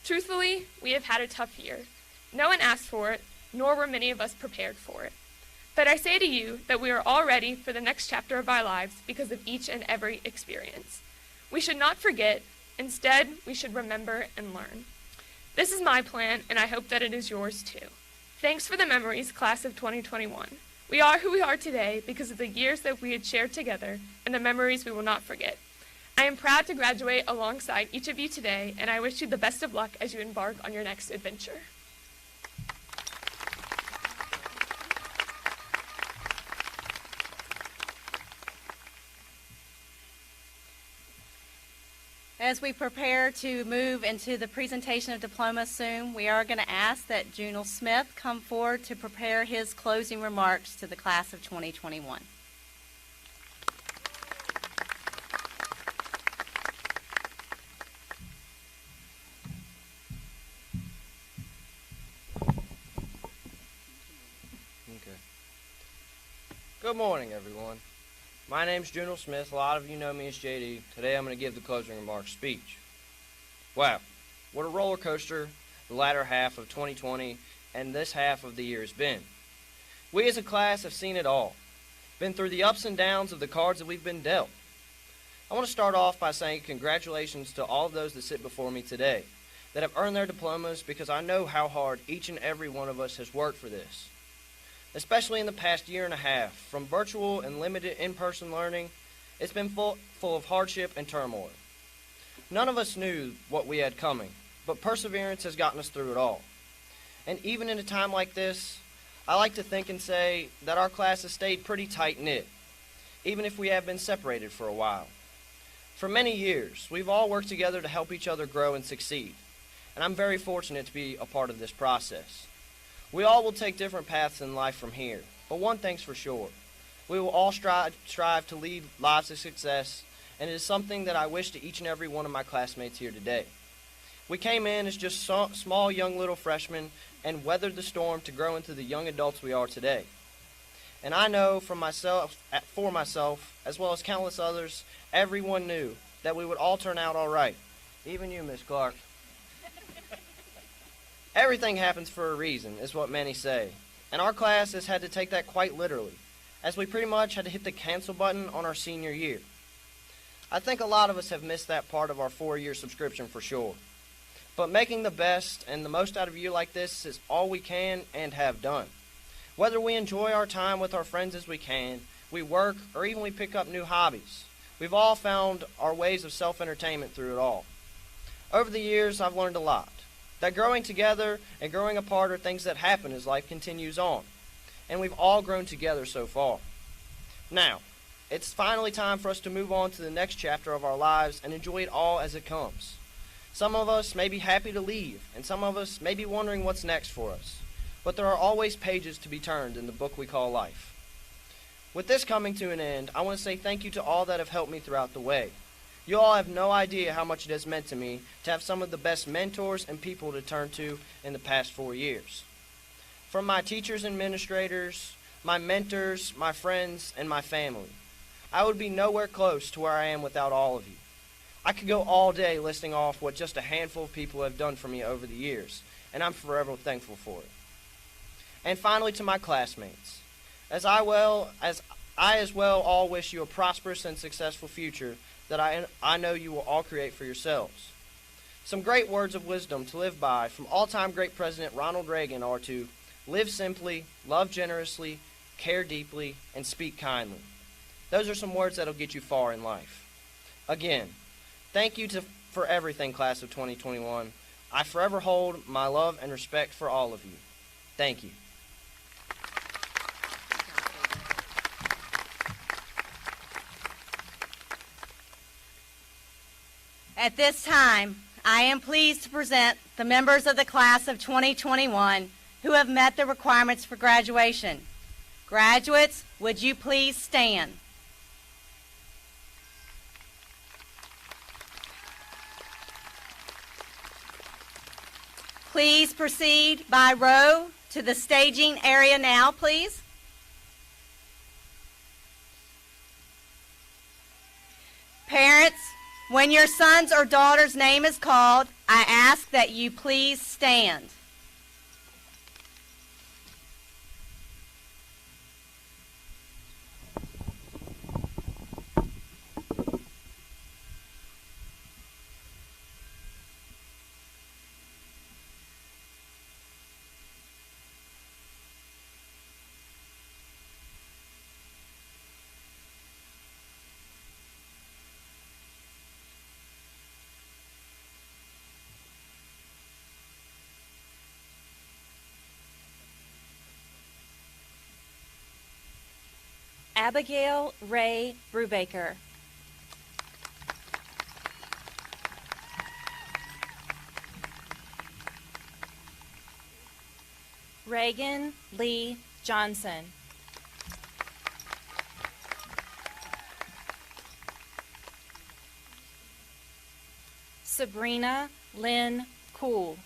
Truthfully, we have had a tough year. No one asked for it, nor were many of us prepared for it. But I say to you that we are all ready for the next chapter of our lives because of each and every experience. We should not forget. Instead, we should remember and learn. This is my plan, and I hope that it is yours too. Thanks for the memories, class of 2021. We are who we are today because of the years that we had shared together and the memories we will not forget. I am proud to graduate alongside each of you today, and I wish you the best of luck as you embark on your next adventure. As we prepare to move into the presentation of diplomas soon, we are going to ask that Junel Smith come forward to prepare his closing remarks to the class of 2021. Okay. Good morning, everyone. My name's Junel Smith. A lot of you know me as JD. Today I'm going to give the closing remarks speech. Wow, what a roller coaster the latter half of 2020 and this half of the year has been. We as a class have seen it all, been through the ups and downs of the cards that we've been dealt. I want to start off by saying congratulations to all of those that sit before me today that have earned their diplomas, because I know how hard each and every one of us has worked for this. Especially in the past year and a half, from virtual and limited in-person learning, it's been full of hardship and turmoil. None of us knew what we had coming, but perseverance has gotten us through it all. And even in a time like this, I like to think and say that our class has stayed pretty tight-knit, even if we have been separated for a while. For many years, we've all worked together to help each other grow and succeed, and I'm very fortunate to be a part of this process. We all will take different paths in life from here, but one thing's for sure. We will all strive to lead lives of success, and it is something that I wish to each and every one of my classmates here today. We came in as just small young little freshmen and weathered the storm to grow into the young adults we are today. And I know for myself, as well as countless others, everyone knew that we would all turn out all right. Even you, Miss Clark. Everything happens for a reason, is what many say. And our class has had to take that quite literally, as we pretty much had to hit the cancel button on our senior year. I think a lot of us have missed that part of our 4-year subscription for sure. But making the best and the most out of a year like this is all we can and have done. Whether we enjoy our time with our friends as we can, we work, or even we pick up new hobbies, we've all found our ways of self-entertainment through it all. Over the years, I've learned a lot. That growing together and growing apart are things that happen as life continues on. And we've all grown together so far. Now, it's finally time for us to move on to the next chapter of our lives and enjoy it all as it comes. Some of us may be happy to leave, and some of us may be wondering what's next for us. But there are always pages to be turned in the book we call life. With this coming to an end, I want to say thank you to all that have helped me throughout the way. You all have no idea how much it has meant to me to have some of the best mentors and people to turn to in the past 4 years. From my teachers and administrators, my mentors, my friends, and my family, I would be nowhere close to where I am without all of you. I could go all day listing off what just a handful of people have done for me over the years, and I'm forever thankful for it. And finally, to my classmates, as I as well all wish you a prosperous and successful future that I know you will all create for yourselves. Some great words of wisdom to live by from all-time great President Ronald Reagan are to live simply, love generously, care deeply, and speak kindly. Those are some words that will get you far in life. Again, thank you for everything, class of 2021. I forever hold my love and respect for all of you. Thank you. At this time, I am pleased to present the members of the class of 2021 who have met the requirements for graduation. Graduates, would you please stand? Please proceed by row to the staging area now, please. Parents, When your son's or daughter's name is called, I ask that you please stand. Abigail Ray Brubaker. Reagan Lee Johnson. Sabrina Lynn Cool.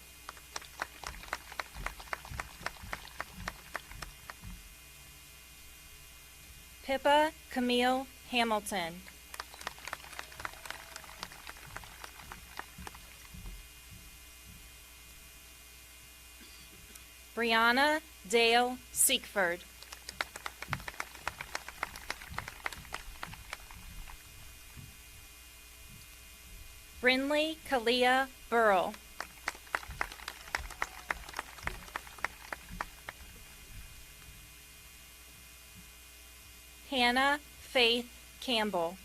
Pippa Camille Hamilton. Brianna Dale Seekford. Brinley Kalia Burrell. Hannah Faith Campbell.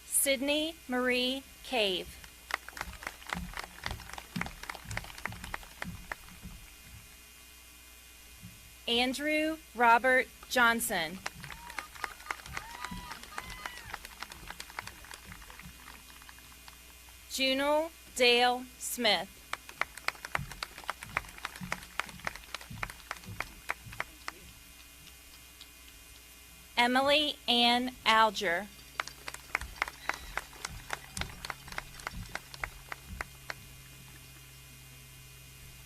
Sydney Marie Cave. Andrew Robert Johnson. Junal Dale Smith. Emily Ann Alger.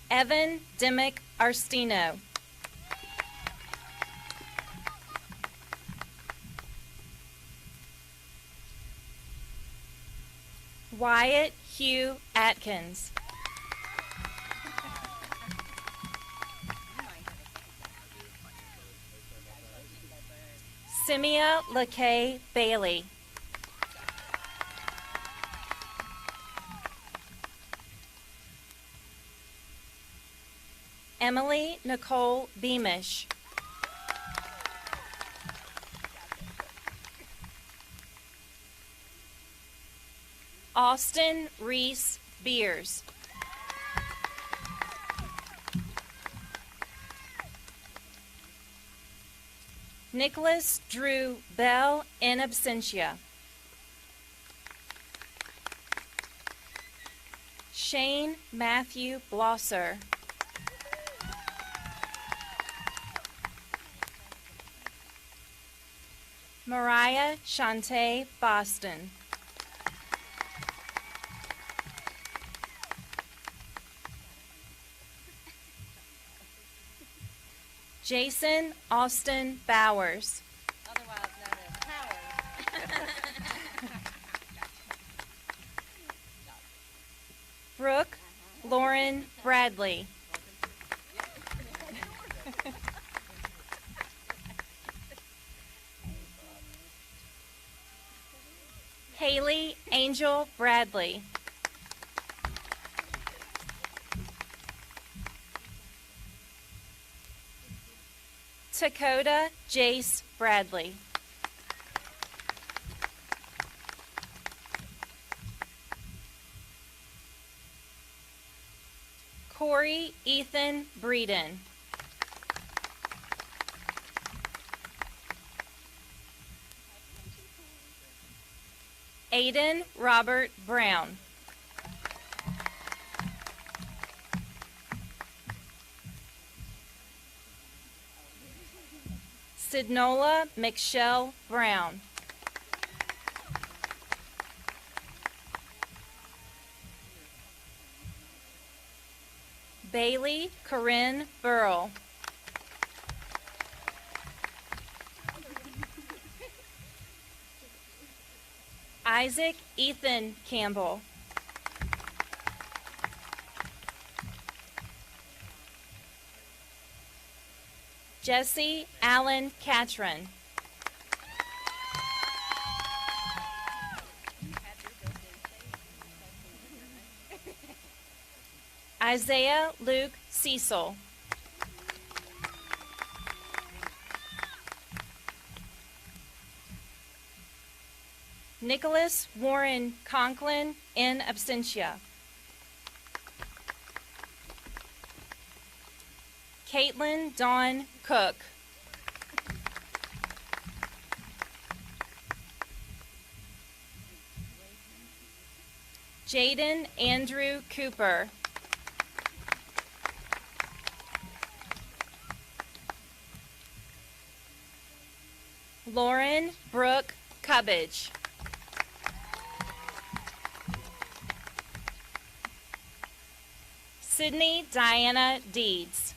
Evan Dimmick Arstino. Wyatt Hugh Atkins. Simia LaKay Bailey. Emily Nicole Beamish. Austin Reese Beers. Nicholas Drew Bell in absentia. Shane Matthew Blosser. Mariah Shantae Boston. Jason Austin Bowers. Otherwise known as Howard. Brooke Lauren Bradley. Haley Angel Bradley. Dakota Jace Bradley. Corey Ethan Breeden. Aiden Robert Brown. Sidnola McShell Brown. Bailey Corinne Burrell. Isaac Ethan Campbell. Jesse Allen Catron. Isaiah Luke Cecil. Nicholas Warren Conklin in absentia. Caitlin Dawn Cook. Jaden Andrew Cooper. Lauren Brooke Cubbage. Sydney Diana Deeds.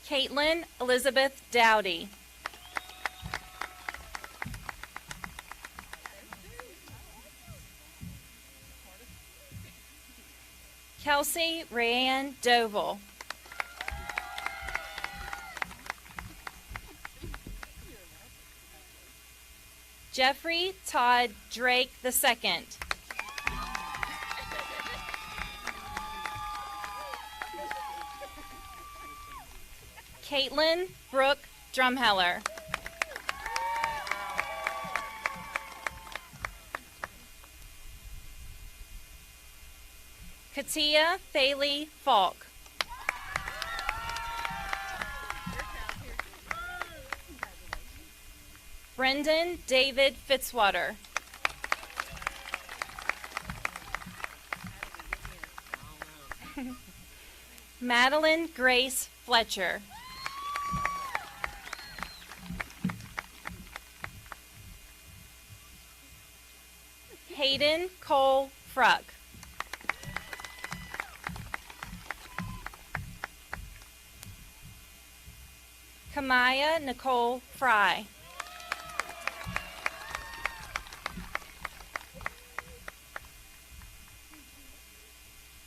Caitlin Elizabeth Dowdy. Kelsey Rayanne Doval. Jeffrey Todd Drake II. Caitlin Brooke Drumheller. Katia Thaley Falk. Brendan David Fitzwater. Madeline Grace Fletcher. Hayden Cole Fruck. Kamaya Nicole Fry.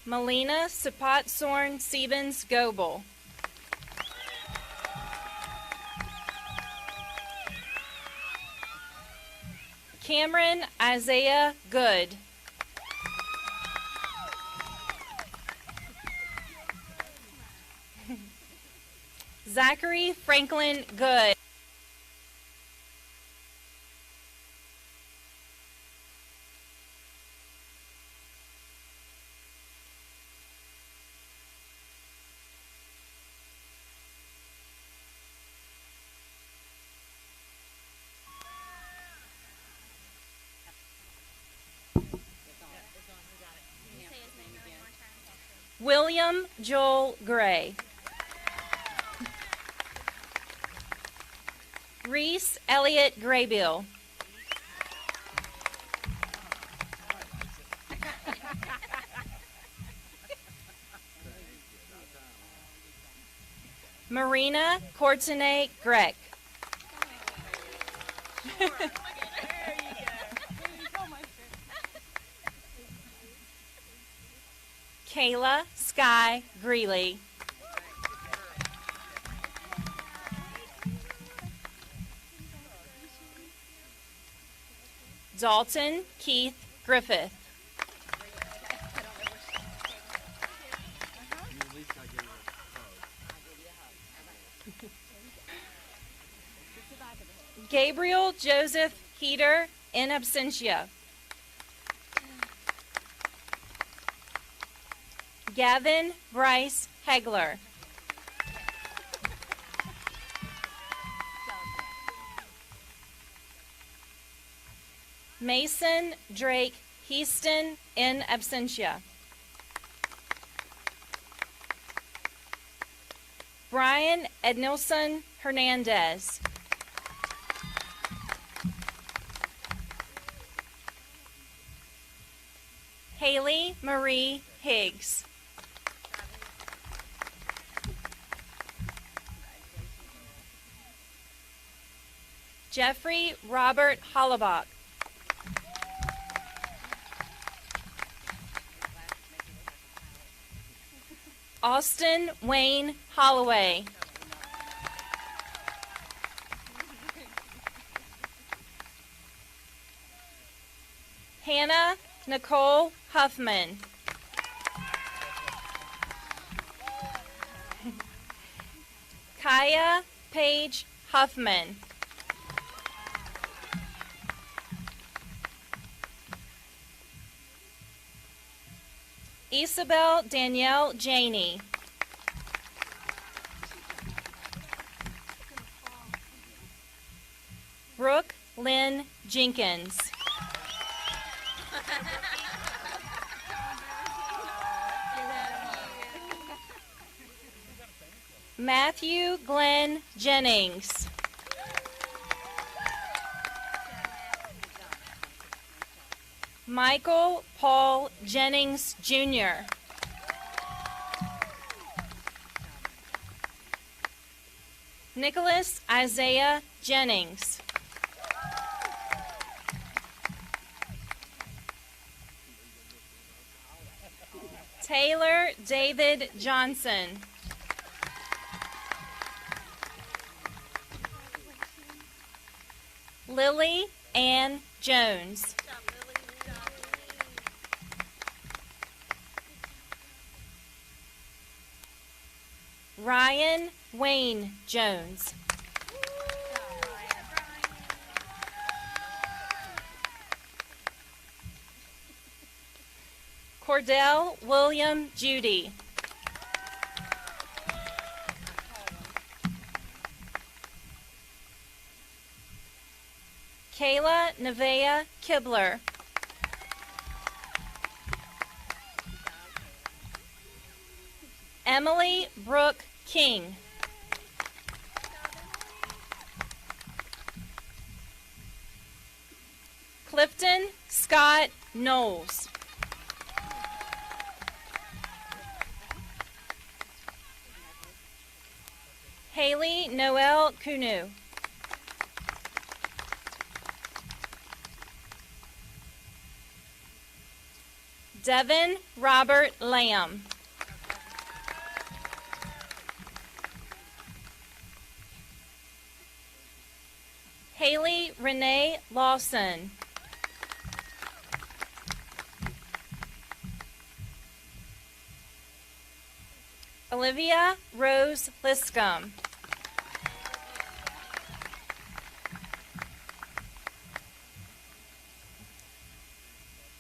Melina Sapatsorn Sebens Goebel. Cameron Isaiah Good. Zachary Franklin Good. William Joel Gray. Reese Elliott Graybill. Marina Courtenay Greck. Kayla Sky Greeley. Dalton Keith Griffith. Gabriel Joseph Heater in absentia. Gavin Bryce Hegler. Mason Drake Heaston in absentia. Brian Ednilson Hernandez. Haley Marie Higgs. Jeffrey Robert Hollabach. Austin Wayne Holloway. Hannah Nicole Huffman. Kaya Paige Huffman. Isabel Danielle Janey. Brooke Lynn Jenkins. Matthew Glenn Jennings. Michael Paul Jennings, Jr. Nicholas Isaiah Jennings. Taylor David Johnson. Lily Ann Jones. Ryan Wayne Jones. Cordell William Judy. Kayla Nevea Kibler. Emily Brooke King. Clifton Scott Knowles. Haley Noel Kunu. Devin Robert Lamb. Haley Renee Lawson. Olivia Rose Liscombe.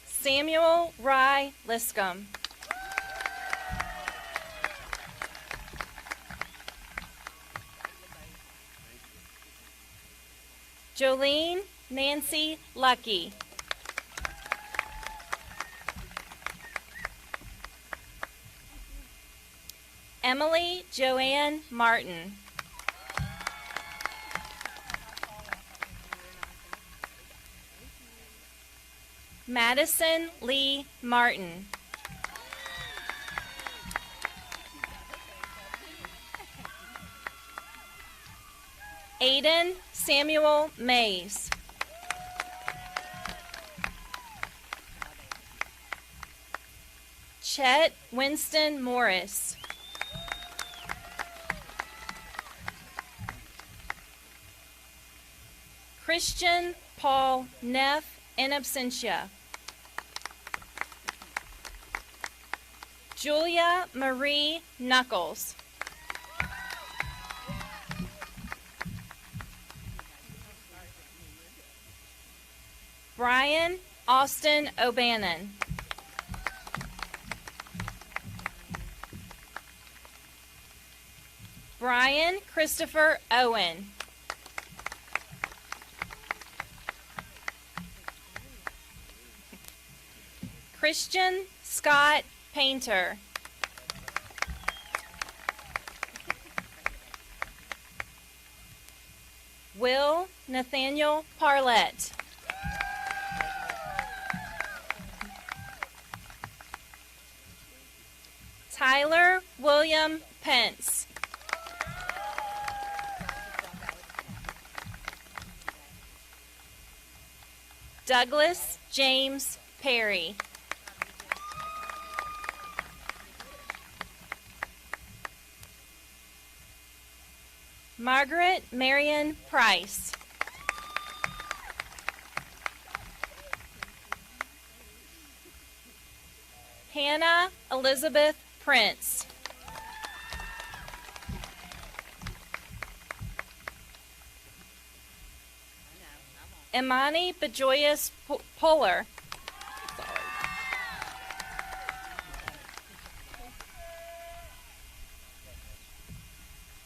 Samuel Rye Liscombe. Jolene Nancy Lucky. Emily Joanne Martin. Madison Lee Martin. Aiden Samuel Mays. Chet Winston Morris. Christian Paul Neff in absentia. Julia Marie Knuckles. Brian Austin O'Bannon. Brian Christopher Owen. Christian Scott Painter. Will Nathaniel Parlett. Tyler William Pence. Douglas James Perry. Margaret Marion Price. Hannah Elizabeth Prince. Imani Bejoyous Puller.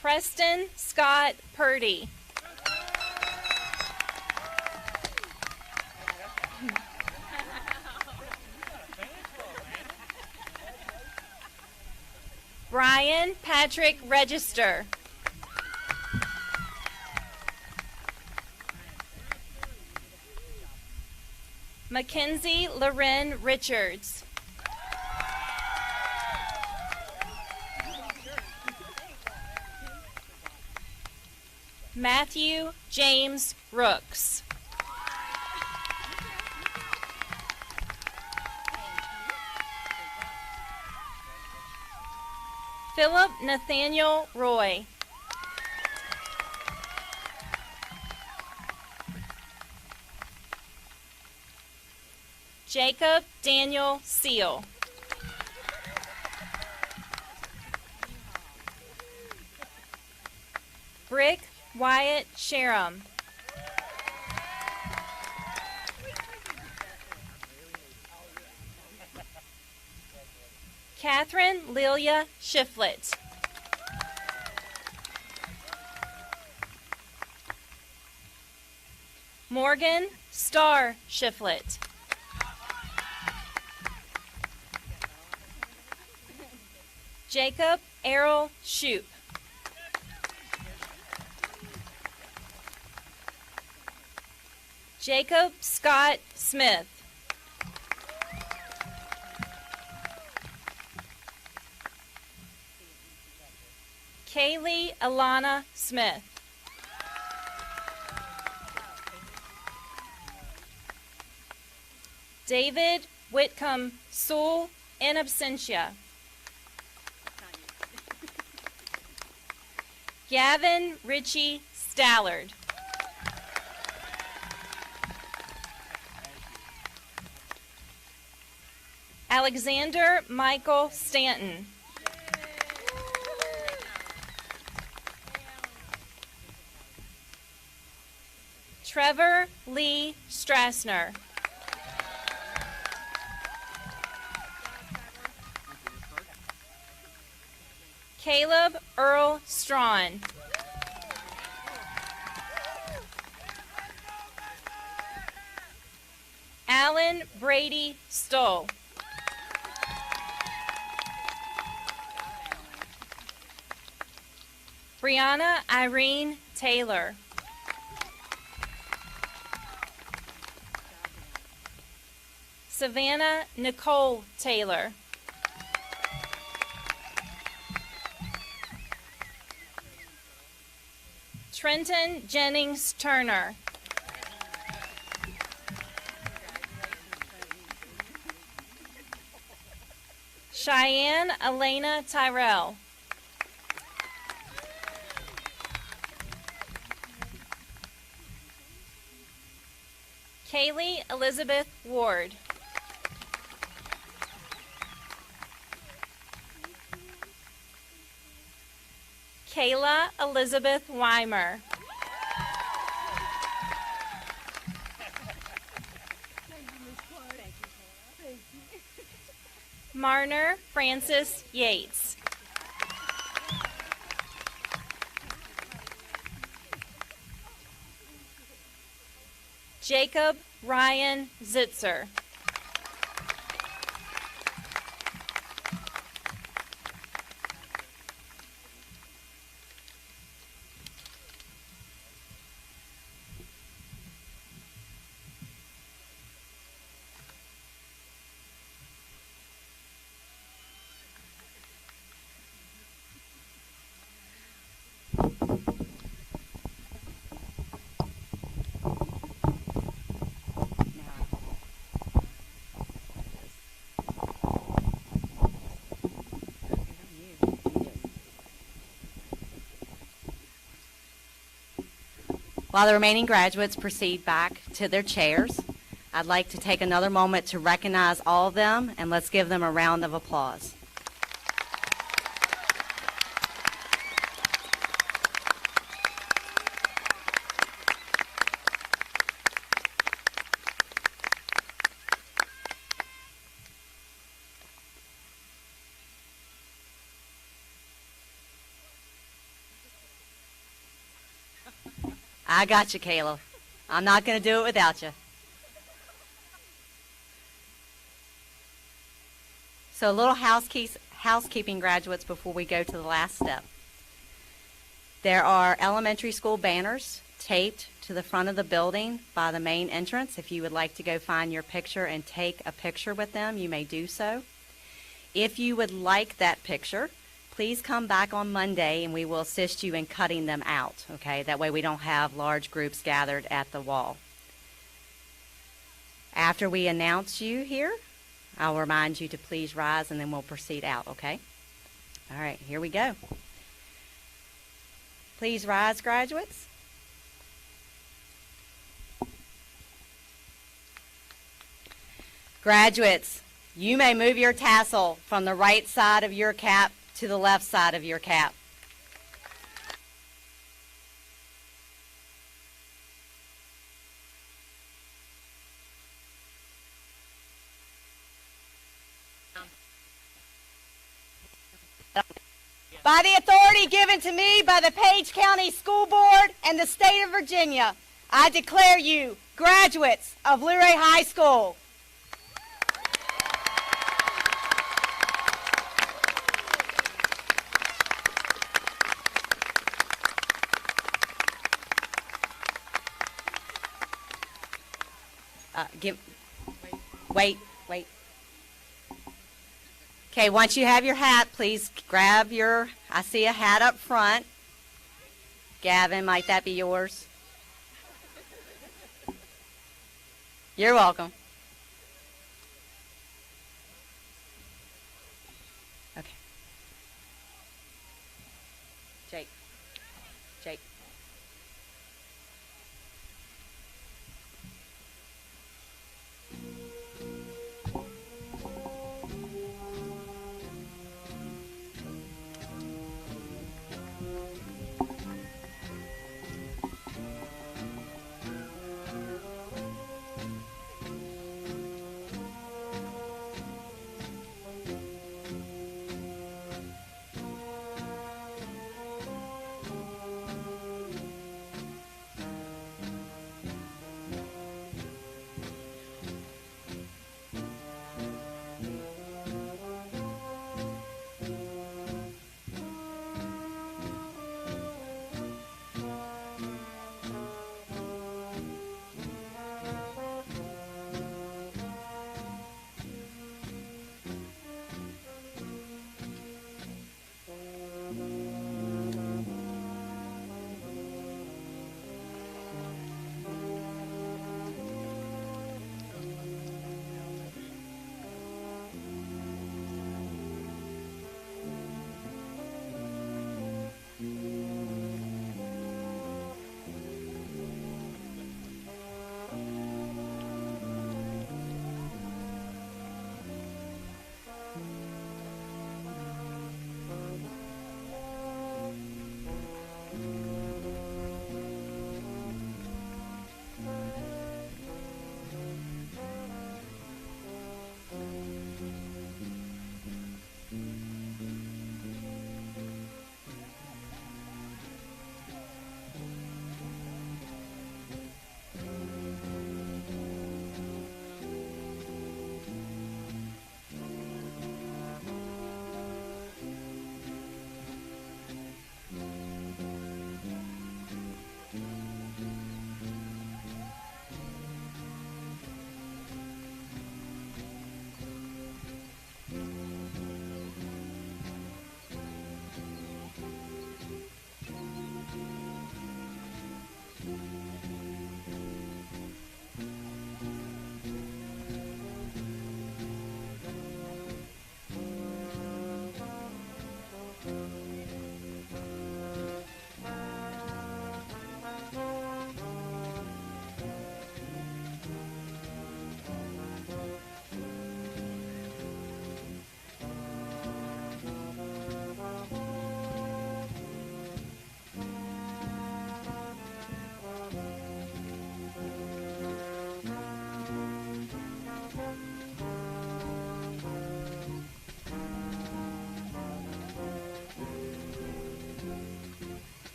Preston Scott Purdy. Brian Patrick Register. Mackenzie Loren Richards. Matthew James Rooks. Philip Nathaniel Roy. Jacob Daniel Seal. Brick Wyatt Sharam. Catherine Lilia Shiflett. Morgan Starr Shiflett. Jacob Errol Shoup. Jacob Scott Smith. Kaylee Alana Smith. David Whitcomb Sewell in absentia. Gavin Ritchie Stallard. Alexander Michael Stanton. Trevor Lee Strassner. Caleb Earl Strawn. Alan Brady Stoll. Brianna Irene Taylor. Savannah Nicole Taylor. Trenton Jennings Turner. Cheyenne Elena Tyrell. Kaylee Elizabeth Ward. Kayla Elizabeth Weimer. Marner Francis Yates. Jacob Ryan Zitzer. Now While the remaining graduates proceed back to their chairs, I'd like to take another moment to recognize all of them, and let's give them a round of applause. I got you, Kayla. I'm not going to do it without you. So a little housekeeping, graduates, before we go to the last step. There are elementary school banners taped to the front of the building by the main entrance. If you would like to go find your picture and take a picture with them, you may do so. If you would like that picture, please come back on Monday and we will assist you in cutting them out, okay? That way we don't have large groups gathered at the wall. After we announce you here, I'll remind you to please rise and then we'll proceed out, okay? All right, here we go. Please rise, graduates. Graduates, you may move your tassel from the right side of your cap to the left side of your cap. By the authority given to me by the Page County School Board and the state of Virginia, I declare you graduates of Luray High School. Wait. Okay, once you have your hat, please grab I see a hat up front. Gavin, might that be yours? You're welcome. Okay. Jake.